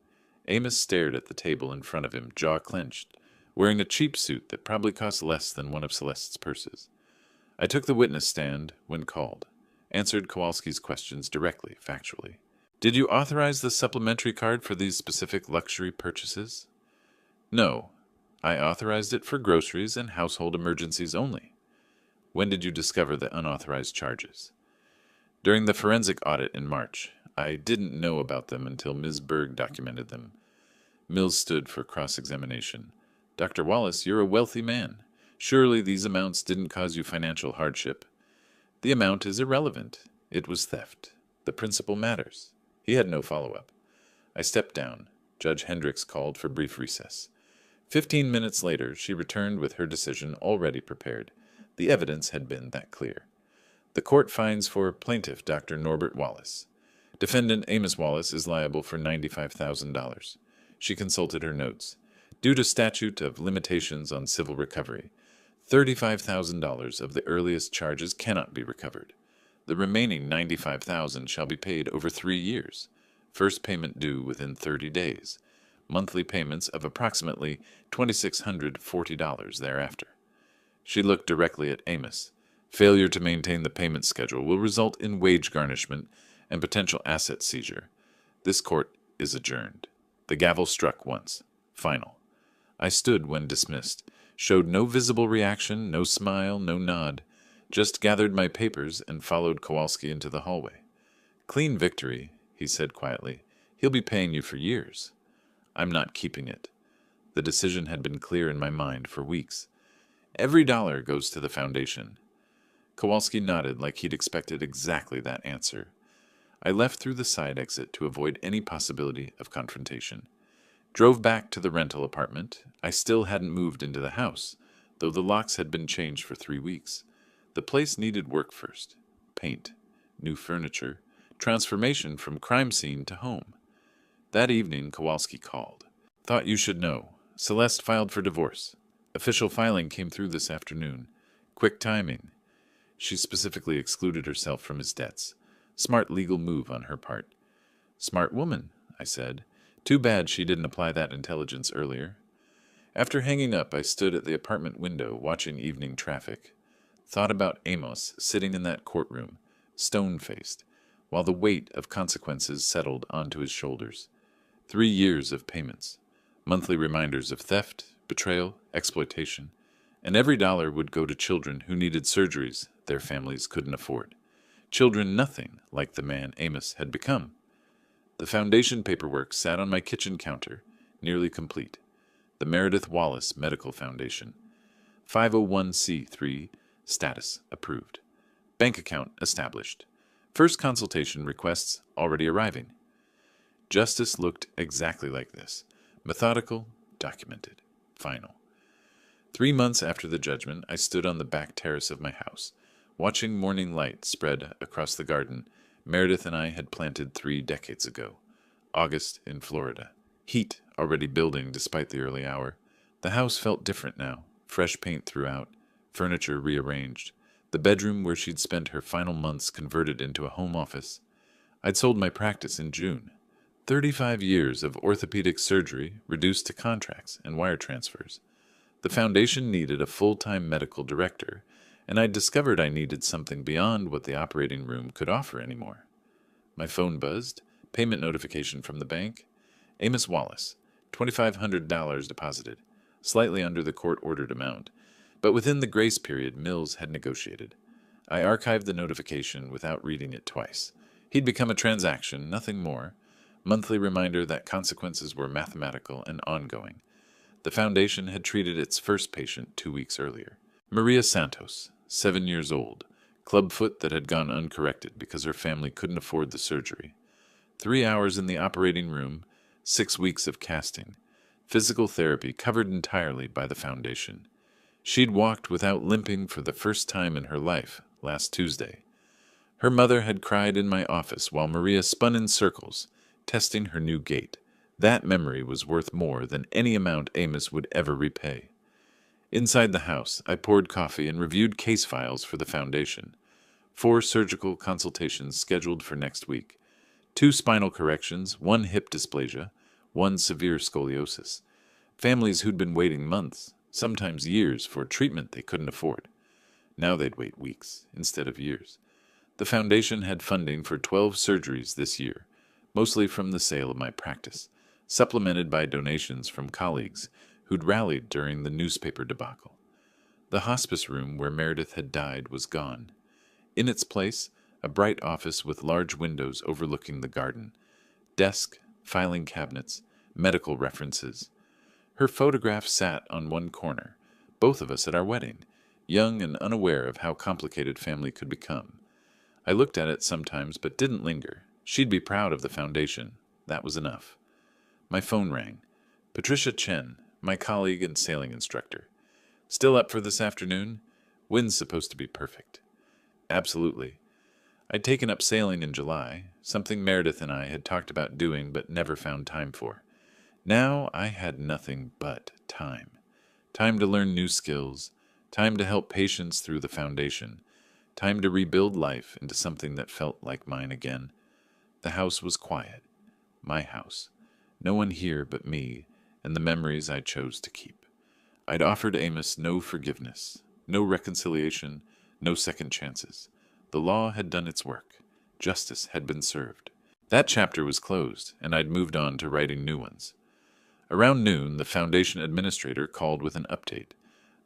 Amos stared at the table in front of him, jaw clenched, wearing a cheap suit that probably cost less than one of Celeste's purses. I took the witness stand when called, answered Kowalski's questions directly, factually. Did you authorize the supplementary card for these specific luxury purchases? No. I authorized it for groceries and household emergencies only. When did you discover the unauthorized charges? During the forensic audit in March. I didn't know about them until Ms. Berg documented them. Mills stood for cross-examination. Dr. Wallace, you're a wealthy man. Surely these amounts didn't cause you financial hardship. The amount is irrelevant. It was theft. The principle matters. He had no follow-up. I stepped down. Judge Hendricks called for brief recess. 15 minutes later, she returned with her decision already prepared. The evidence had been that clear. The court finds for plaintiff Dr. Norbert Wallace. Defendant Amos Wallace is liable for $95,000. She consulted her notes. Due to statute of limitations on civil recovery, $35,000 of the earliest charges cannot be recovered. The remaining $95,000 shall be paid over 3 years. First payment due within 30 days. Monthly payments of approximately $2,640 thereafter. She looked directly at Amos. Failure to maintain the payment schedule will result in wage garnishment and potential asset seizure. This court is adjourned. The gavel struck once. Final. I stood when dismissed, showed no visible reaction, no smile, no nod, just gathered my papers and followed Kowalski into the hallway. Clean victory, he said quietly. He'll be paying you for years. I'm not keeping it. The decision had been clear in my mind for weeks. Every dollar goes to the foundation. Kowalski nodded like he'd expected exactly that answer. I left through the side exit to avoid any possibility of confrontation. Drove back to the rental apartment. I still hadn't moved into the house, though the locks had been changed for 3 weeks. The place needed work first. Paint, new furniture, transformation from crime scene to home. That evening, Kowalski called. Thought you should know. Celeste filed for divorce. Official filing came through this afternoon. Quick timing. She specifically excluded herself from his debts. Smart legal move on her part. Smart woman, I said. Too bad she didn't apply that intelligence earlier. After hanging up, I stood at the apartment window watching evening traffic. Thought about Amos sitting in that courtroom, stone-faced, while the weight of consequences settled onto his shoulders. 3 years of payments, monthly reminders of theft, betrayal, exploitation, and every dollar would go to children who needed surgeries their families couldn't afford. Children nothing like the man Amos had become. The foundation paperwork sat on my kitchen counter, nearly complete. The Meredith Wallace Medical Foundation. 501c3, status approved. Bank account established. First consultation requests already arriving. Justice looked exactly like this. Methodical, documented, final. 3 months after the judgment, I stood on the back terrace of my house, watching morning light spread across the garden Meredith and I had planted 3 decades ago. August in Florida. Heat already building despite the early hour. The house felt different now, fresh paint throughout, furniture rearranged. The bedroom where she'd spent her final months converted into a home office. I'd sold my practice in June. 35 years of orthopedic surgery reduced to contracts and wire transfers. The foundation needed a full-time medical director, and I'd discovered I needed something beyond what the operating room could offer anymore. My phone buzzed, payment notification from the bank. Amos Wallace, $2,500 deposited, slightly under the court-ordered amount, but within the grace period Mills had negotiated. I archived the notification without reading it twice. He'd become a transaction, nothing more. Monthly reminder that consequences were mathematical and ongoing. The foundation had treated its first patient 2 weeks earlier. Maria Santos, 7 years old, clubfoot that had gone uncorrected because her family couldn't afford the surgery. 3 hours in the operating room, 6 weeks of casting. Physical therapy covered entirely by the foundation. She'd walked without limping for the first time in her life last Tuesday. Her mother had cried in my office while Maria spun in circles, testing her new gait. That memory was worth more than any amount Amos would ever repay. Inside the house, I poured coffee and reviewed case files for the foundation. 4 surgical consultations scheduled for next week. 2 spinal corrections, 1 hip dysplasia, 1 severe scoliosis. Families who'd been waiting months, sometimes years, for treatment they couldn't afford. Now they'd wait weeks instead of years. The foundation had funding for 12 surgeries this year, mostly from the sale of my practice, supplemented by donations from colleagues who'd rallied during the newspaper debacle. The hospice room where Meredith had died was gone. In its place, a bright office with large windows overlooking the garden. Desk, filing cabinets, medical references. Her photograph sat on one corner, both of us at our wedding, young and unaware of how complicated family could become. I looked at it sometimes but didn't linger. She'd be proud of the foundation. That was enough. My phone rang. Patricia Chen, my colleague and sailing instructor. Still up for this afternoon? Wind's supposed to be perfect. Absolutely. I'd taken up sailing in July, something Meredith and I had talked about doing but never found time for. Now I had nothing but time. Time to learn new skills, time to help patients through the foundation, time to rebuild life into something that felt like mine again. The house was quiet. My house. No one here but me and the memories I chose to keep. I'd offered Amos no forgiveness, no reconciliation, no second chances. The law had done its work. Justice had been served. That chapter was closed, and I'd moved on to writing new ones. Around noon, the foundation administrator called with an update.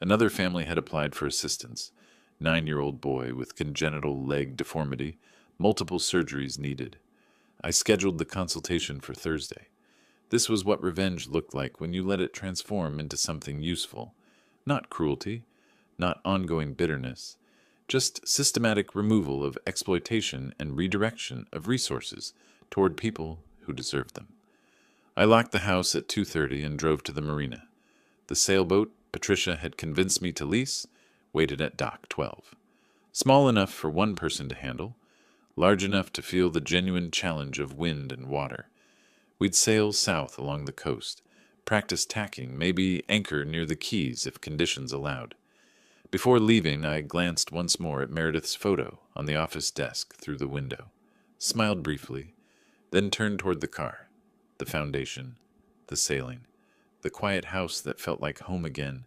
Another family had applied for assistance. 9-year-old boy with congenital leg deformity, multiple surgeries needed. I scheduled the consultation for Thursday. This was what revenge looked like when you let it transform into something useful. Not cruelty, not ongoing bitterness, just systematic removal of exploitation and redirection of resources toward people who deserve them. I locked the house at 2:30 and drove to the marina. The sailboat Patricia had convinced me to lease waited at dock 12. Small enough for one person to handle, large enough to feel the genuine challenge of wind and water. We'd sail south along the coast, practice tacking, maybe anchor near the Keys if conditions allowed. Before leaving, I glanced once more at Meredith's photo on the office desk through the window, smiled briefly, then turned toward the car, the foundation, the sailing, the quiet house that felt like home again,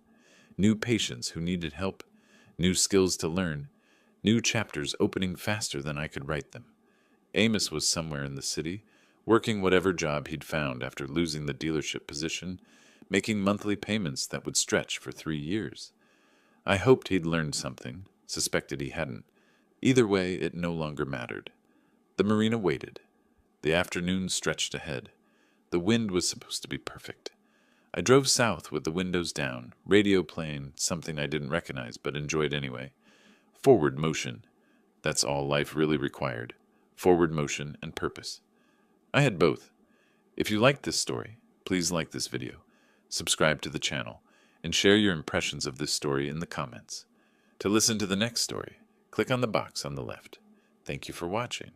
new patients who needed help, new skills to learn, new chapters opening faster than I could write them. Amos was somewhere in the city, working whatever job he'd found after losing the dealership position, making monthly payments that would stretch for 3 years. I hoped he'd learned something, suspected he hadn't. Either way, it no longer mattered. The marina waited. The afternoon stretched ahead. The wind was supposed to be perfect. I drove south with the windows down, radio playing, something I didn't recognize but enjoyed anyway. Forward motion. That's all life really required. Forward motion and purpose. I had both. If you liked this story, please like this video, subscribe to the channel, and share your impressions of this story in the comments. To listen to the next story, click on the box on the left. Thank you for watching.